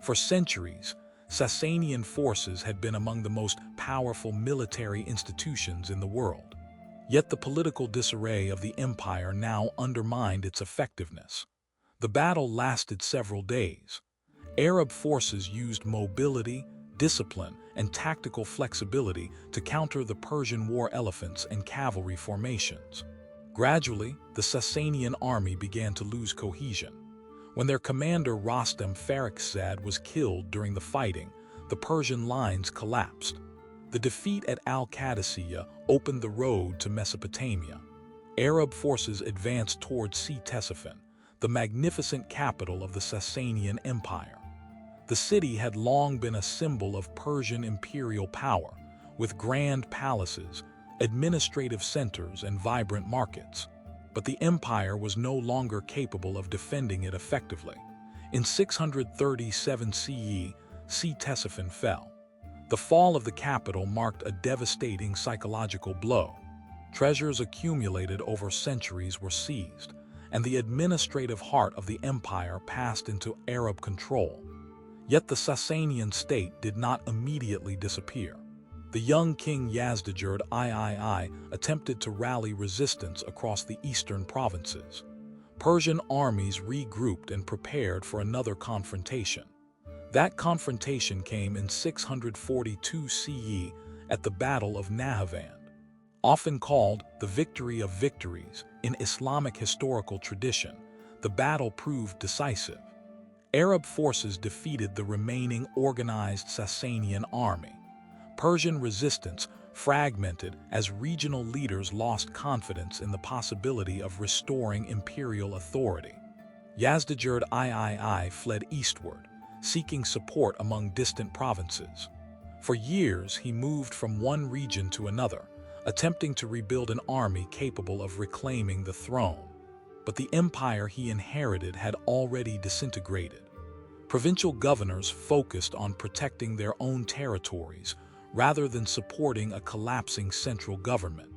For centuries, Sasanian forces had been among the most powerful military institutions in the world. Yet the political disarray of the empire now undermined its effectiveness. The battle lasted several days. Arab forces used mobility, discipline, and tactical flexibility to counter the Persian war elephants and cavalry formations. Gradually, the Sasanian army began to lose cohesion. When their commander Rostam Farrukhzad was killed during the fighting, the Persian lines collapsed. The defeat at Al-Qadisiyah opened the road to Mesopotamia. Arab forces advanced towards Ctesiphon, the magnificent capital of the Sasanian Empire. The city had long been a symbol of Persian imperial power, with grand palaces, administrative centers, and vibrant markets. But the empire was no longer capable of defending it effectively. In 637 CE, Ctesiphon fell. The fall of the capital marked a devastating psychological blow. Treasures accumulated over centuries were seized, and the administrative heart of the empire passed into Arab control. Yet the Sasanian state did not immediately disappear. The young king Yazdijerd III attempted to rally resistance across the eastern provinces. Persian armies regrouped and prepared for another confrontation. That confrontation came in 642 CE at the Battle of Nahevand. Often called the Victory of Victories in Islamic historical tradition, the battle proved decisive. Arab forces defeated the remaining organized Sasanian army. Persian resistance fragmented as regional leaders lost confidence in the possibility of restoring imperial authority. Yazdijerd III fled eastward, seeking support among distant provinces. For years, he moved from one region to another, attempting to rebuild an army capable of reclaiming the throne. But the empire he inherited had already disintegrated. Provincial governors focused on protecting their own territories rather than supporting a collapsing central government.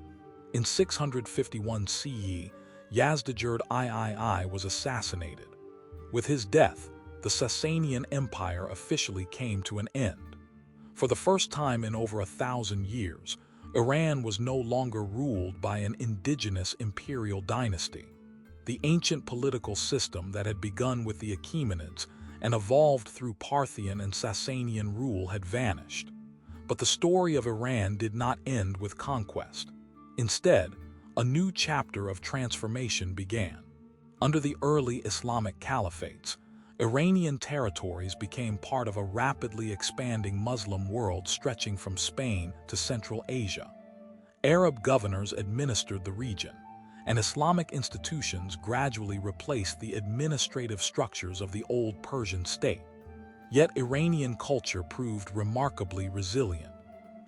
In 651 CE, Yazdijerd III was assassinated. With his death, the Sasanian Empire officially came to an end. For the first time in over 1,000 years, Iran was no longer ruled by an indigenous imperial dynasty. The ancient political system that had begun with the Achaemenids and evolved through Parthian and Sasanian rule had vanished. But the story of Iran did not end with conquest. Instead, a new chapter of transformation began. Under the early Islamic caliphates, Iranian territories became part of a rapidly expanding Muslim world stretching from Spain to Central Asia. Arab governors administered the region, and Islamic institutions gradually replaced the administrative structures of the old Persian state. Yet Iranian culture proved remarkably resilient.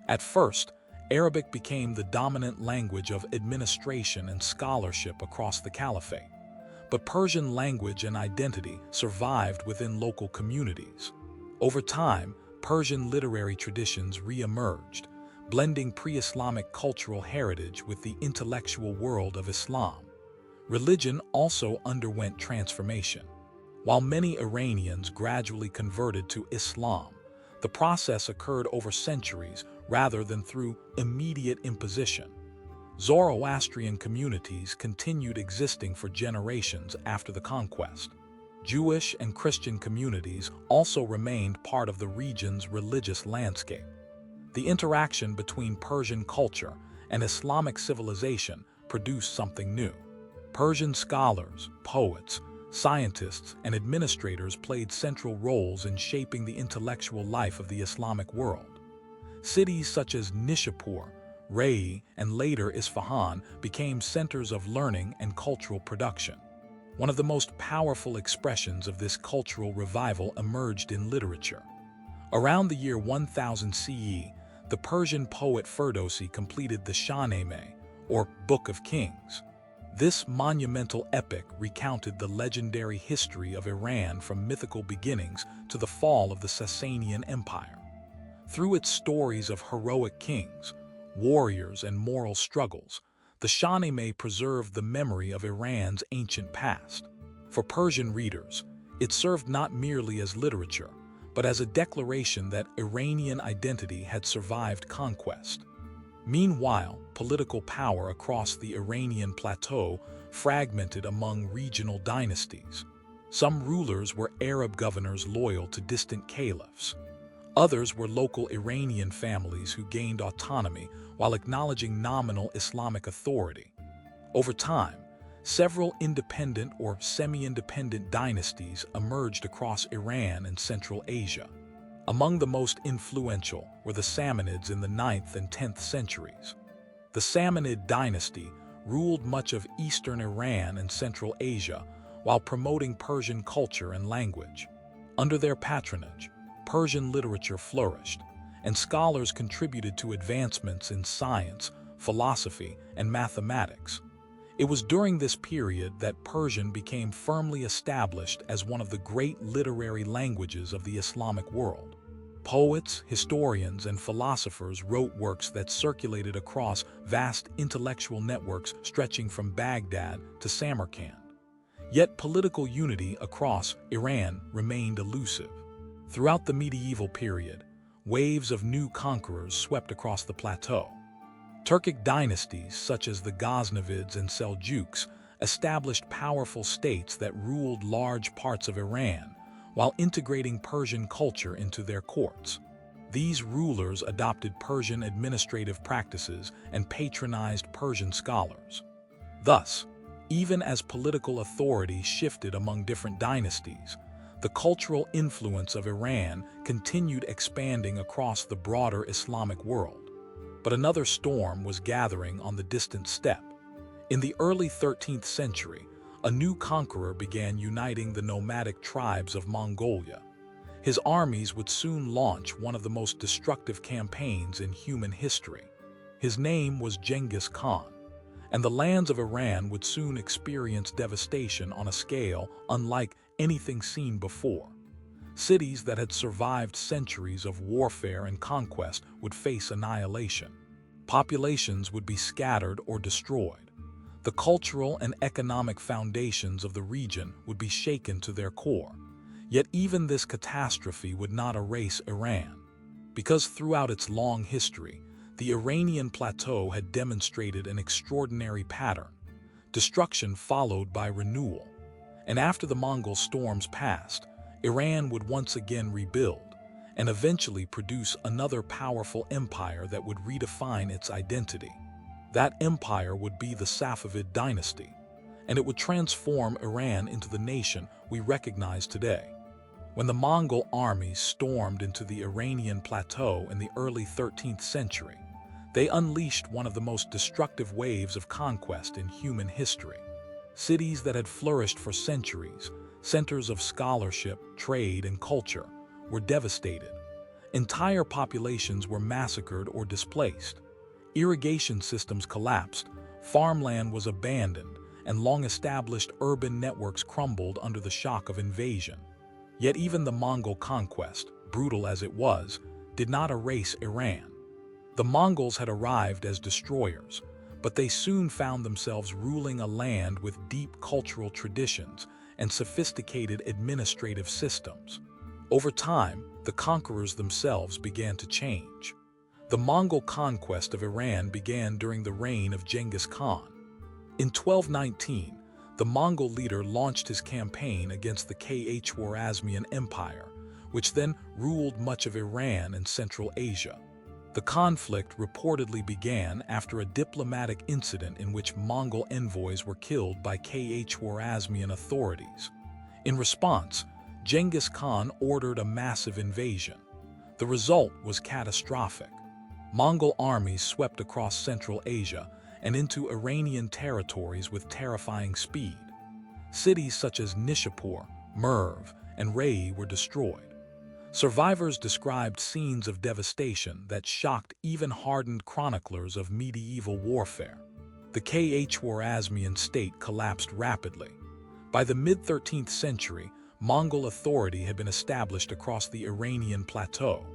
At first, Arabic became the dominant language of administration and scholarship across the caliphate. But Persian language and identity survived within local communities. Over time, Persian literary traditions re-emerged, blending pre-Islamic cultural heritage with the intellectual world of Islam. Religion also underwent transformation. While many Iranians gradually converted to Islam, the process occurred over centuries rather than through immediate imposition. Zoroastrian communities continued existing for generations after the conquest. Jewish and Christian communities also remained part of the region's religious landscape. The interaction between Persian culture and Islamic civilization produced something new. Persian scholars, poets, scientists, and administrators played central roles in shaping the intellectual life of the Islamic world. Cities such as Nishapur, Ray, and later Isfahan became centers of learning and cultural production. One of the most powerful expressions of this cultural revival emerged in literature. Around the year 1000 CE, the Persian poet Ferdowsi completed the Shahnameh, or Book of Kings. This monumental epic recounted the legendary history of Iran from mythical beginnings to the fall of the Sasanian Empire. Through its stories of heroic kings, warriors, and moral struggles, the Shahnameh preserved the memory of Iran's ancient past. For Persian readers, it served not merely as literature, but as a declaration that Iranian identity had survived conquest. Meanwhile, political power across the Iranian plateau fragmented among regional dynasties. Some rulers were Arab governors loyal to distant caliphs. Others were local Iranian families who gained autonomy while acknowledging nominal Islamic authority. Over time, several independent or semi-independent dynasties emerged across Iran and Central Asia. Among the most influential were the Samanids in the 9th and 10th centuries. The Samanid dynasty ruled much of eastern Iran and Central Asia while promoting Persian culture and language. Under their patronage, Persian literature flourished, and scholars contributed to advancements in science, philosophy, and mathematics. It was during this period that Persian became firmly established as one of the great literary languages of the Islamic world. Poets, historians, and philosophers wrote works that circulated across vast intellectual networks stretching from Baghdad to Samarkand. Yet political unity across Iran remained elusive. Throughout the medieval period, waves of new conquerors swept across the plateau. Turkic dynasties such as the Ghaznavids and Seljuks established powerful states that ruled large parts of Iran, while integrating Persian culture into their courts. These rulers adopted Persian administrative practices and patronized Persian scholars. Thus, even as political authority shifted among different dynasties, the cultural influence of Iran continued expanding across the broader Islamic world. But another storm was gathering on the distant steppe. In the early 13th century, a new conqueror began uniting the nomadic tribes of Mongolia. His armies would soon launch one of the most destructive campaigns in human history. His name was Genghis Khan, and the lands of Iran would soon experience devastation on a scale unlike anything seen before. Cities that had survived centuries of warfare and conquest would face annihilation. Populations would be scattered or destroyed. The cultural and economic foundations of the region would be shaken to their core. Yet even this catastrophe would not erase Iran, because throughout its long history, the Iranian plateau had demonstrated an extraordinary pattern: destruction followed by renewal. And after the Mongol storms passed, Iran would once again rebuild, and eventually produce another powerful empire that would redefine its identity. That empire would be the Safavid dynasty, and it would transform Iran into the nation we recognize today. When the Mongol armies stormed into the Iranian plateau in the early 13th century, they unleashed one of the most destructive waves of conquest in human history. Cities that had flourished for centuries, centers of scholarship, trade, and culture, were devastated. Entire populations were massacred or displaced. Irrigation systems collapsed, farmland was abandoned, and long-established urban networks crumbled under the shock of invasion. Yet even the Mongol conquest, brutal as it was, did not erase Iran. The Mongols had arrived as destroyers, but they soon found themselves ruling a land with deep cultural traditions and sophisticated administrative systems. Over time, the conquerors themselves began to change. The Mongol conquest of Iran began during the reign of Genghis Khan. In 1219, the Mongol leader launched his campaign against the Khwarezmian Empire, which then ruled much of Iran and Central Asia. The conflict reportedly began after a diplomatic incident in which Mongol envoys were killed by Khwarezmian authorities. In response, Genghis Khan ordered a massive invasion. The result was catastrophic. Mongol armies swept across Central Asia and into Iranian territories with terrifying speed. Cities such as Nishapur, Merv, and Ray were destroyed. Survivors described scenes of devastation that shocked even hardened chroniclers of medieval warfare. The Khwarezmian state collapsed rapidly. By the mid-13th century, Mongol authority had been established across the Iranian plateau.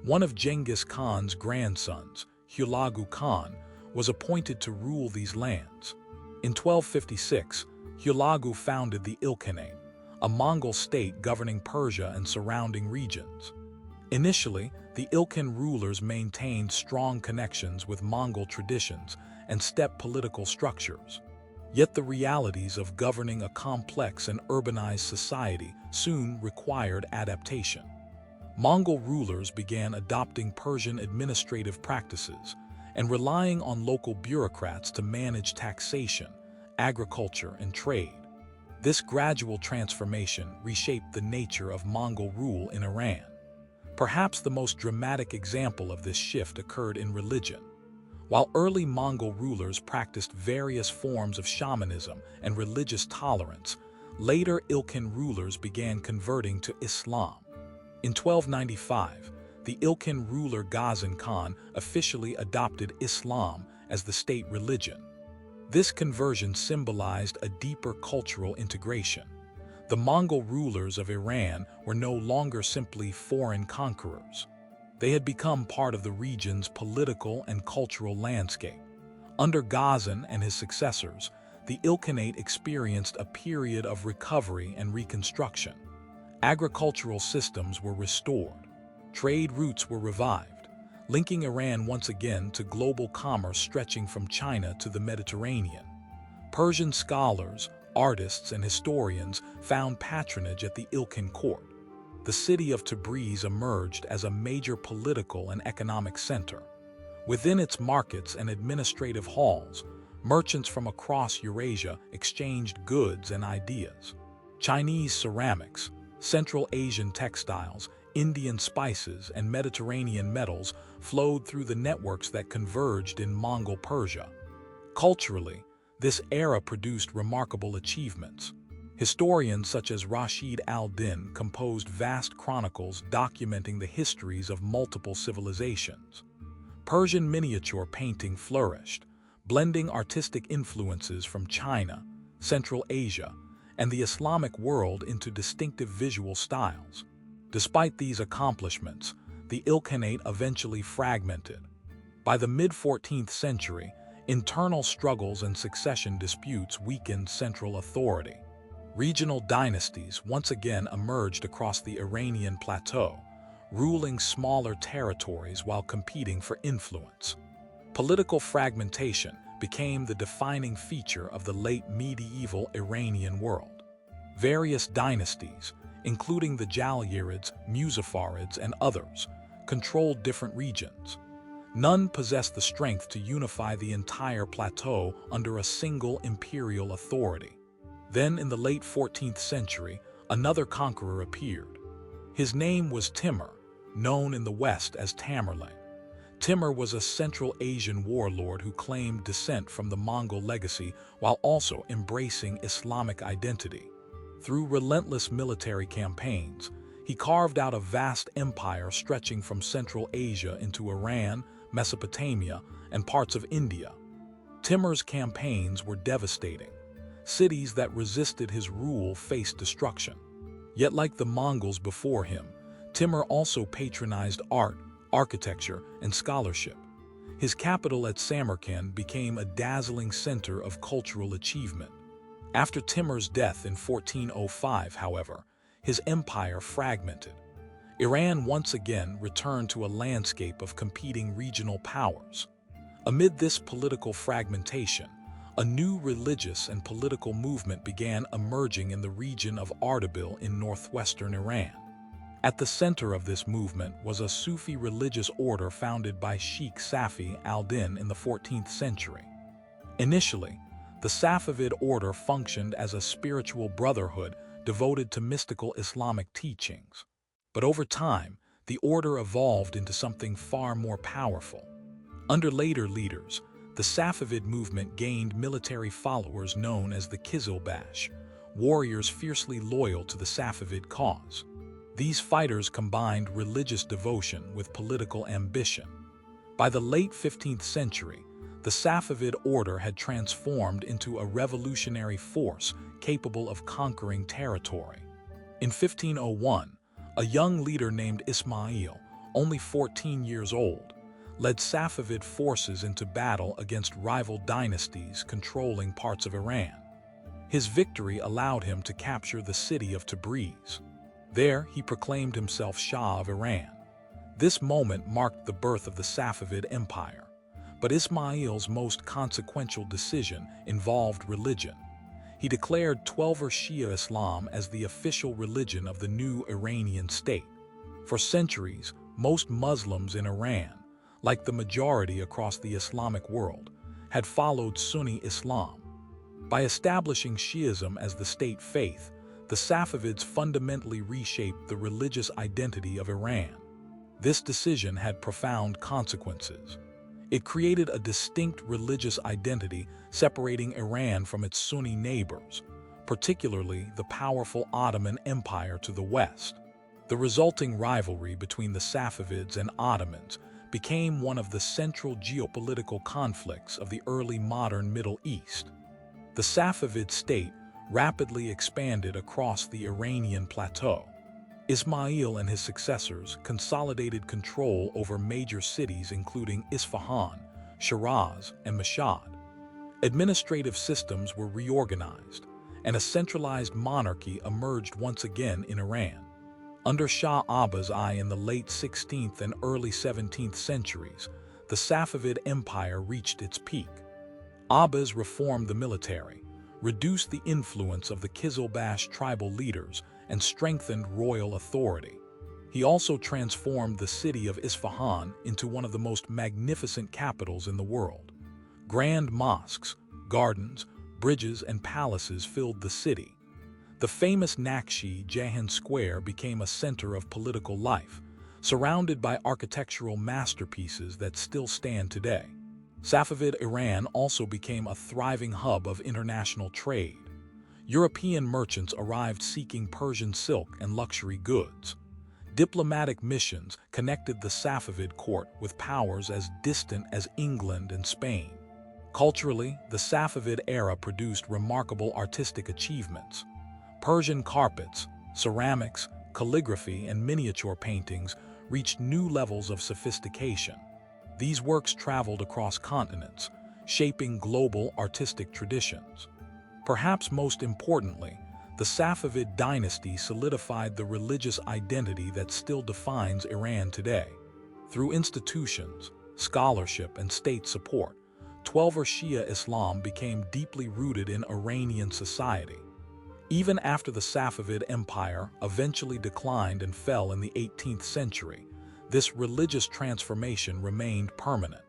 One of Genghis Khan's grandsons, Hulagu Khan, was appointed to rule these lands. In 1256, Hulagu founded the Ilkhanate, a Mongol state governing Persia and surrounding regions. Initially, the Ilkhan rulers maintained strong connections with Mongol traditions and steppe political structures. Yet the realities of governing a complex and urbanized society soon required adaptation. Mongol rulers began adopting Persian administrative practices and relying on local bureaucrats to manage taxation, agriculture, and trade. This gradual transformation reshaped the nature of Mongol rule in Iran. Perhaps the most dramatic example of this shift occurred in religion. While early Mongol rulers practiced various forms of shamanism and religious tolerance, later Ilkhan rulers began converting to Islam. In 1295, the Ilkhan ruler Ghazan Khan officially adopted Islam as the state religion. This conversion symbolized a deeper cultural integration. The Mongol rulers of Iran were no longer simply foreign conquerors. They had become part of the region's political and cultural landscape. Under Ghazan and his successors, the Ilkhanate experienced a period of recovery and reconstruction. Agricultural systems were restored. Trade routes were revived, linking Iran once again to global commerce stretching from China to the Mediterranean. Persian scholars, artists, and historians found patronage at the Ilkhan court. The city of Tabriz emerged as a major political and economic center. Within its markets and administrative halls, merchants from across Eurasia exchanged goods and ideas. Chinese ceramics, Central Asian textiles, Indian spices, and Mediterranean metals flowed through the networks that converged in Mongol Persia. Culturally, this era produced remarkable achievements. Historians such as Rashid al-Din composed vast chronicles documenting the histories of multiple civilizations. Persian miniature painting flourished, blending artistic influences from China, Central Asia, and the Islamic world into distinctive visual styles. Despite these accomplishments, the Ilkhanate eventually fragmented. By the mid-14th century, internal struggles and succession disputes weakened central authority. Regional dynasties once again emerged across the Iranian plateau, ruling smaller territories while competing for influence. Political fragmentation became the defining feature of the late medieval Iranian world. Various dynasties, including the Jalayirids, Muzaffarids, and others, controlled different regions. None possessed the strength to unify the entire plateau under a single imperial authority. Then, in the late 14th century, another conqueror appeared. His name was Timur, known in the West as Tamerlane. Timur was a Central Asian warlord who claimed descent from the Mongol legacy while also embracing Islamic identity. Through relentless military campaigns, he carved out a vast empire stretching from Central Asia into Iran, Mesopotamia, and parts of India. Timur's campaigns were devastating. Cities that resisted his rule faced destruction. Yet, like the Mongols before him, Timur also patronized art, architecture, and scholarship. His capital at Samarkand became a dazzling center of cultural achievement. After Timur's death in 1405, however, his empire fragmented. Iran once again returned to a landscape of competing regional powers. Amid this political fragmentation, a new religious and political movement began emerging in the region of Ardabil in northwestern Iran. At the center of this movement was a Sufi religious order founded by Sheikh Safi al-Din in the 14th century. Initially, the Safavid order functioned as a spiritual brotherhood devoted to mystical Islamic teachings. But over time, the order evolved into something far more powerful. Under later leaders, the Safavid movement gained military followers known as the Kizilbash, warriors fiercely loyal to the Safavid cause. These fighters combined religious devotion with political ambition. By the late 15th century, the Safavid order had transformed into a revolutionary force capable of conquering territory. In 1501, a young leader named Ismail, only 14 years old, led Safavid forces into battle against rival dynasties controlling parts of Iran. His victory allowed him to capture the city of Tabriz. There, he proclaimed himself Shah of Iran. This moment marked the birth of the Safavid Empire. But Ismail's most consequential decision involved religion. He declared Twelver Shia Islam as the official religion of the new Iranian state. For centuries, most Muslims in Iran, like the majority across the Islamic world, had followed Sunni Islam. By establishing Shiism as the state faith, the Safavids fundamentally reshaped the religious identity of Iran. This decision had profound consequences. It created a distinct religious identity separating Iran from its Sunni neighbors, particularly the powerful Ottoman Empire to the west. The resulting rivalry between the Safavids and Ottomans became one of the central geopolitical conflicts of the early modern Middle East. The Safavid state, rapidly expanded across the Iranian plateau. Ismail and his successors consolidated control over major cities including Isfahan, Shiraz, and Mashhad. Administrative systems were reorganized, and a centralized monarchy emerged once again in Iran. Under Shah Abbas I in the late 16th and early 17th centuries, the Safavid Empire reached its peak. Abbas reformed the military, reduced the influence of the Kizilbash tribal leaders, and strengthened royal authority. He also transformed the city of Isfahan into one of the most magnificent capitals in the world. Grand mosques, gardens, bridges, and palaces filled the city. The famous Nakshi Jahan Square became a center of political life, surrounded by architectural masterpieces that still stand today. Safavid Iran also became a thriving hub of international trade. European merchants arrived seeking Persian silk and luxury goods. Diplomatic missions connected the Safavid court with powers as distant as England and Spain. Culturally, the Safavid era produced remarkable artistic achievements. Persian carpets, ceramics, calligraphy, and miniature paintings reached new levels of sophistication. These works traveled across continents, shaping global artistic traditions. Perhaps most importantly, the Safavid dynasty solidified the religious identity that still defines Iran today. Through institutions, scholarship, and state support, Twelver Shia Islam became deeply rooted in Iranian society. Even after the Safavid Empire eventually declined and fell in the 18th century, this religious transformation remained permanent.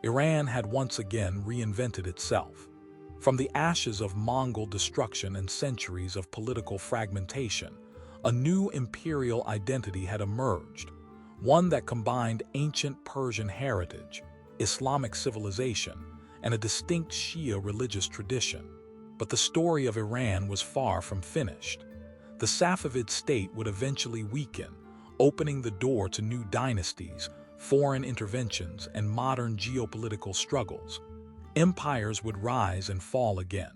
Iran had once again reinvented itself. From the ashes of Mongol destruction and centuries of political fragmentation, a new imperial identity had emerged, one that combined ancient Persian heritage, Islamic civilization, and a distinct Shia religious tradition. But the story of Iran was far from finished. The Safavid state would eventually weaken, opening the door to new dynasties, foreign interventions, and modern geopolitical struggles. Empires would rise and fall again.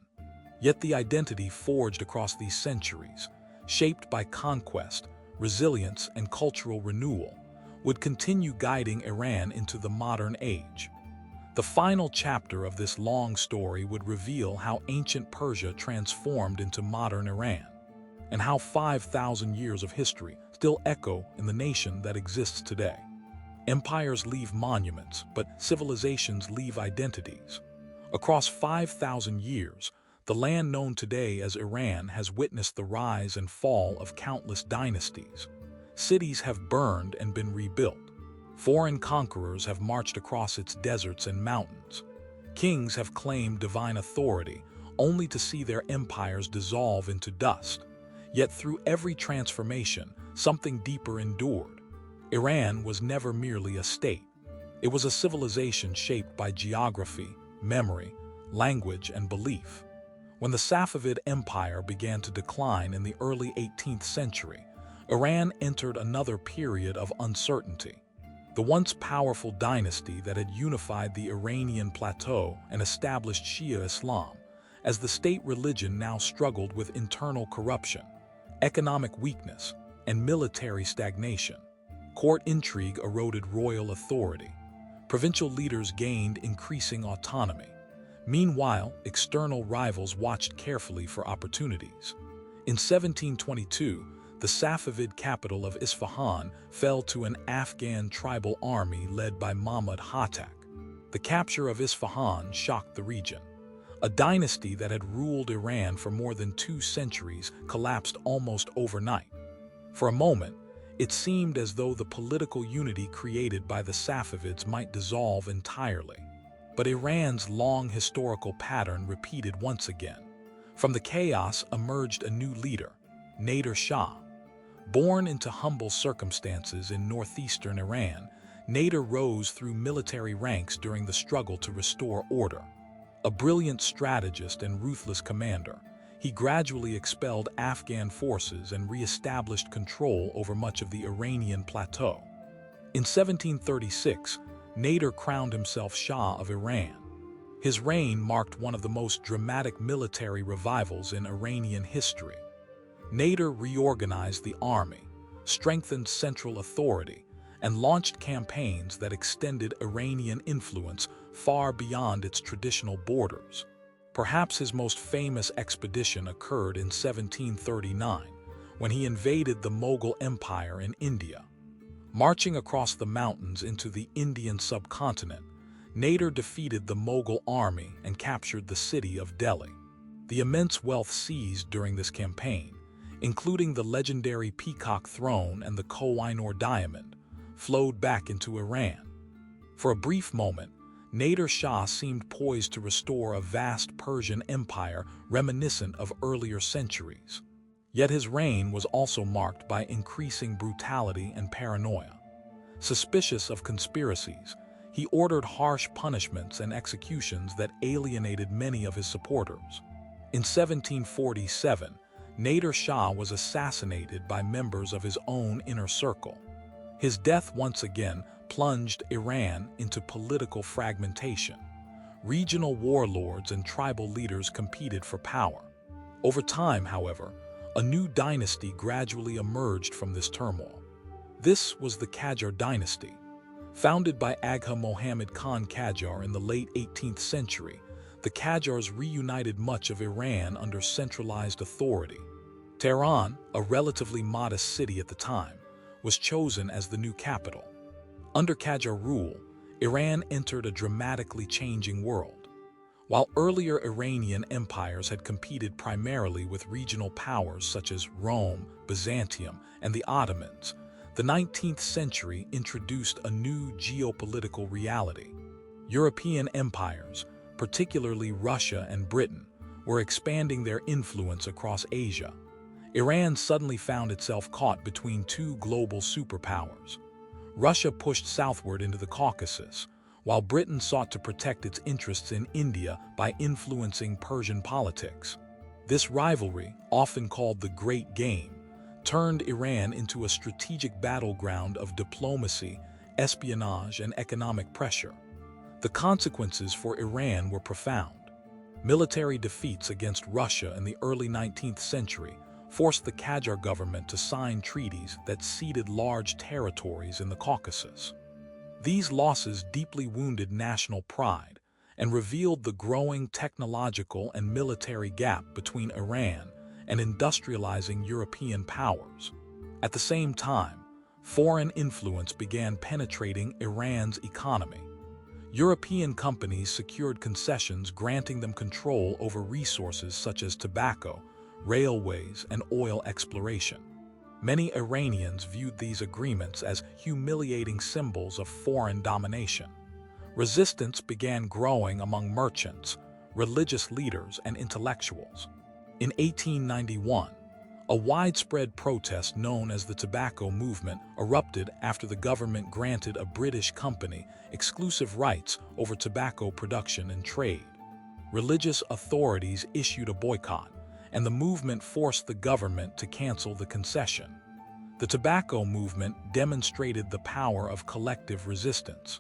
Yet the identity forged across these centuries, shaped by conquest, resilience, and cultural renewal, would continue guiding Iran into the modern age. The final chapter of this long story would reveal how ancient Persia transformed into modern Iran, and how 5,000 years of history still echo in the nation that exists today. Empires leave monuments, but civilizations leave identities. Across 5,000 years, the land known today as Iran has witnessed the rise and fall of countless dynasties. Cities have burned and been rebuilt. Foreign conquerors have marched across its deserts and mountains. Kings have claimed divine authority, only to see their empires dissolve into dust. Yet through every transformation, something deeper endured. Iran was never merely a state. It was a civilization shaped by geography, memory, language, and belief. When the Safavid Empire began to decline in the early 18th century, Iran entered another period of uncertainty. The once powerful dynasty that had unified the Iranian plateau and established Shia Islam as the state religion now struggled with internal corruption, economic weakness, and military stagnation. Court intrigue eroded royal authority. Provincial leaders gained increasing autonomy. Meanwhile, external rivals watched carefully for opportunities. In 1722, the Safavid capital of Isfahan fell to an Afghan tribal army led by Mahmud Hatak. The capture of Isfahan shocked the region. A dynasty that had ruled Iran for more than 2 centuries collapsed almost overnight. For a moment, it seemed as though the political unity created by the Safavids might dissolve entirely. But Iran's long historical pattern repeated once again. From the chaos emerged a new leader, Nader Shah. Born into humble circumstances in northeastern Iran, Nader rose through military ranks during the struggle to restore order. A brilliant strategist and ruthless commander, he gradually expelled Afghan forces and re-established control over much of the Iranian plateau. In 1736, Nader crowned himself Shah of Iran. His reign marked one of the most dramatic military revivals in Iranian history. Nader reorganized the army, strengthened central authority, and launched campaigns that extended Iranian influence far beyond its traditional borders. Perhaps his most famous expedition occurred in 1739, when he invaded the Mongol Empire in India. Marching across the mountains into the Indian subcontinent, Nader defeated the Mongol army and captured the city of Delhi. The immense wealth seized during this campaign, including the legendary Peacock Throne and the Koh-i-Noor diamond, flowed back into Iran. For a brief moment, Nader Shah seemed poised to restore a vast Persian empire reminiscent of earlier centuries. Yet his reign was also marked by increasing brutality and paranoia. Suspicious of conspiracies, he ordered harsh punishments and executions that alienated many of his supporters. In 1747, Nader Shah was assassinated by members of his own inner circle. His death once again plunged Iran into political fragmentation. Regional warlords and tribal leaders competed for power. Over time, however, a new dynasty gradually emerged from this turmoil. This was the Qajar dynasty. Founded by Agha Mohammad Khan Qajar in the late 18th century, the Qajars reunited much of Iran under centralized authority. Tehran, a relatively modest city at the time, was chosen as the new capital. Under Qajar rule, Iran entered a dramatically changing world. While earlier Iranian empires had competed primarily with regional powers such as Rome, Byzantium, and the Ottomans, the 19th century introduced a new geopolitical reality. European empires, particularly Russia and Britain, were expanding their influence across Asia. Iran suddenly found itself caught between two global superpowers. Russia pushed southward into the Caucasus, while Britain sought to protect its interests in India by influencing Persian politics. This rivalry, often called the Great Game, turned Iran into a strategic battleground of diplomacy, espionage, and economic pressure. The consequences for Iran were profound. Military defeats against Russia in the early 19th century forced the Qajar government to sign treaties that ceded large territories in the Caucasus. These losses deeply wounded national pride and revealed the growing technological and military gap between Iran and industrializing European powers. At the same time, foreign influence began penetrating Iran's economy. European companies secured concessions granting them control over resources such as tobacco, railways, and oil exploration. Many Iranians viewed these agreements as humiliating symbols of foreign domination. Resistance began growing among merchants, religious leaders, and intellectuals. In 1891, a widespread protest known as the Tobacco Movement erupted after the government granted a British company exclusive rights over tobacco production and trade. Religious authorities issued a boycott, and the movement forced the government to cancel the concession. The tobacco movement demonstrated the power of collective resistance.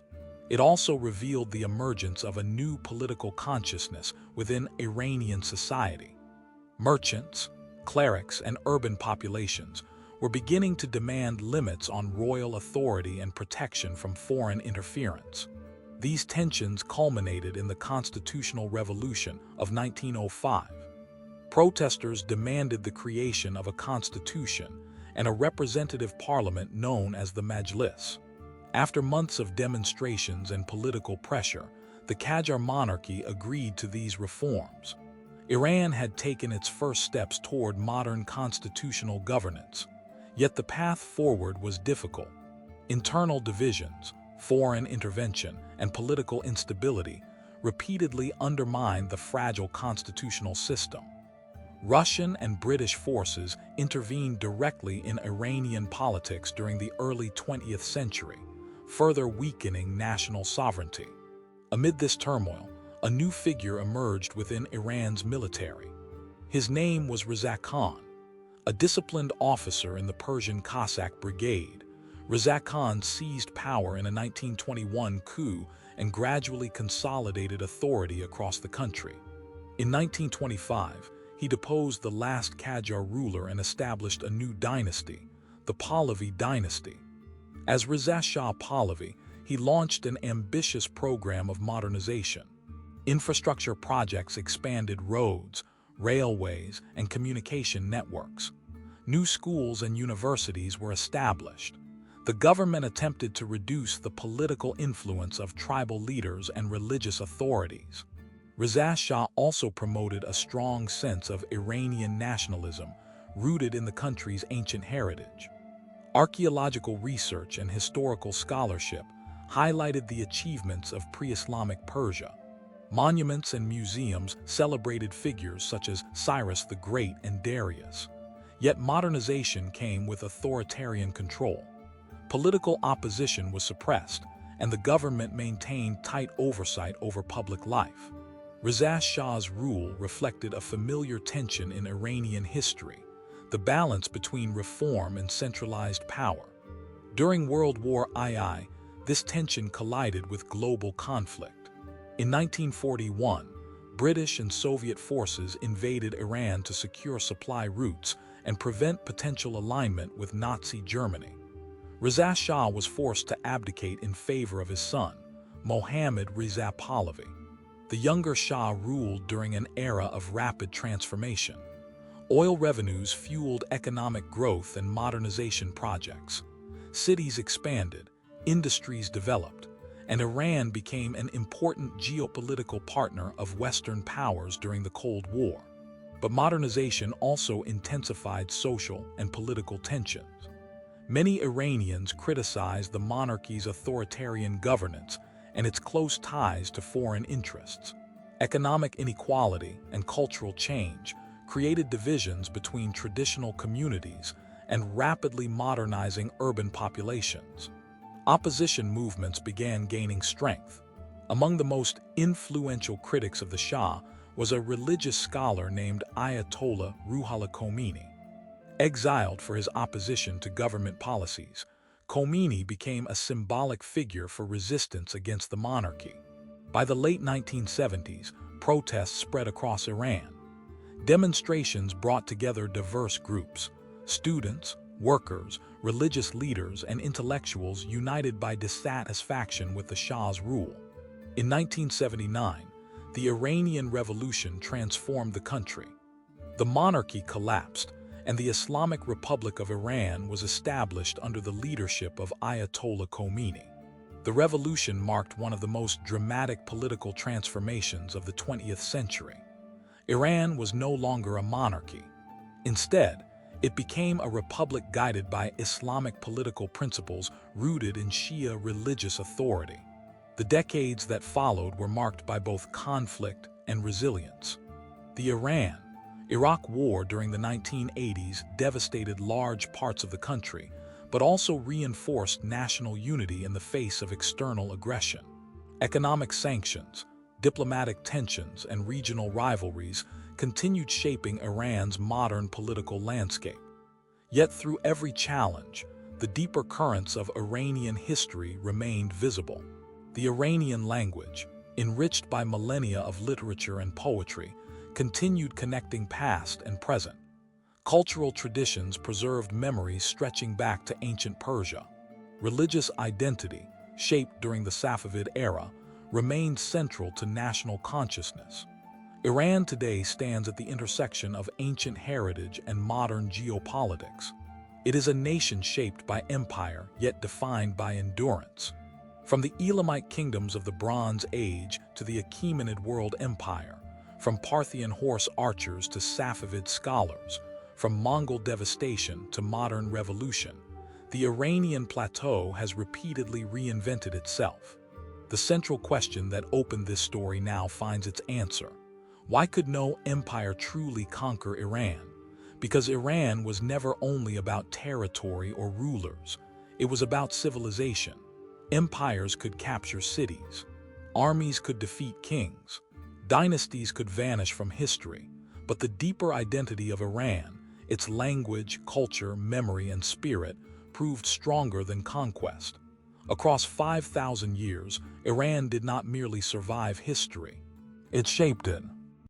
It also revealed the emergence of a new political consciousness within Iranian society. Merchants, clerics, and urban populations were beginning to demand limits on royal authority and protection from foreign interference. These tensions culminated in the Constitutional Revolution of 1905. Protesters demanded the creation of a constitution and a representative parliament known as the Majlis. After months of demonstrations and political pressure, the Qajar monarchy agreed to these reforms. Iran had taken its first steps toward modern constitutional governance, yet the path forward was difficult. Internal divisions, foreign intervention, and political instability repeatedly undermined the fragile constitutional system. Russian and British forces intervened directly in Iranian politics during the early 20th century, further weakening national sovereignty. Amid this turmoil, a new figure emerged within Iran's military. His name was Reza Khan. A disciplined officer in the Persian Cossack Brigade, Reza Khan seized power in a 1921 coup and gradually consolidated authority across the country. In 1925, he deposed the last Qajar ruler and established a new dynasty, the Pahlavi dynasty. As Reza Shah Pahlavi, he launched an ambitious program of modernization. Infrastructure projects expanded roads, railways, and communication networks. New schools and universities were established. The government attempted to reduce the political influence of tribal leaders and religious authorities. Reza Shah also promoted a strong sense of Iranian nationalism, rooted in the country's ancient heritage. Archaeological research and historical scholarship highlighted the achievements of pre-Islamic Persia. Monuments and museums celebrated figures such as Cyrus the Great and Darius. Yet modernization came with authoritarian control. Political opposition was suppressed, and the government maintained tight oversight over public life. Reza Shah's rule reflected a familiar tension in Iranian history, the balance between reform and centralized power. During World War II, this tension collided with global conflict. In 1941, British and Soviet forces invaded Iran to secure supply routes and prevent potential alignment with Nazi Germany. Reza Shah was forced to abdicate in favor of his son, Mohammad Reza Pahlavi. The younger Shah ruled during an era of rapid transformation. Oil revenues fueled economic growth and modernization projects. Cities expanded, industries developed, and Iran became an important geopolitical partner of Western powers during the Cold War. But modernization also intensified social and political tensions. Many Iranians criticized the monarchy's authoritarian governance and its close ties to foreign interests. Economic inequality and cultural change created divisions between traditional communities and rapidly modernizing urban populations. Opposition movements began gaining strength. Among the most influential critics of the Shah was a religious scholar named Ayatollah Ruhollah Khomeini. Exiled for his opposition to government policies, Khomeini became a symbolic figure for resistance against the monarchy. By the late 1970s, protests spread across Iran. Demonstrations brought together diverse groups: students, workers, religious leaders, and intellectuals united by dissatisfaction with the Shah's rule. In 1979, the Iranian Revolution transformed the country. The monarchy collapsed, and the Islamic Republic of Iran was established under the leadership of Ayatollah Khomeini. The revolution marked one of the most dramatic political transformations of the 20th century. Iran was no longer a monarchy. Instead, it became a republic guided by Islamic political principles rooted in Shia religious authority. The decades that followed were marked by both conflict and resilience. The Iran-Iraq War during the 1980s devastated large parts of the country, but also reinforced national unity in the face of external aggression. Economic sanctions, diplomatic tensions, and regional rivalries continued shaping Iran's modern political landscape. Yet through every challenge, the deeper currents of Iranian history remained visible. The Iranian language, enriched by millennia of literature and poetry, continued connecting past and present. Cultural traditions preserved memories stretching back to ancient Persia. Religious identity, shaped during the Safavid era, remained central to national consciousness. Iran today stands at the intersection of ancient heritage and modern geopolitics. It is a nation shaped by empire, yet defined by endurance. From the Elamite kingdoms of the Bronze Age to the Achaemenid world empire, from Parthian horse archers to Safavid scholars, from Mongol devastation to modern revolution, the Iranian plateau has repeatedly reinvented itself. The central question that opened this story now finds its answer. Why could no empire truly conquer Iran? Because Iran was never only about territory or rulers. It was about civilization. Empires could capture cities. Armies could defeat kings. Dynasties could vanish from history. But the deeper identity of Iran, its language, culture, memory, and spirit, proved stronger than conquest. Across 5,000 years, Iran did not merely survive history. It shaped it.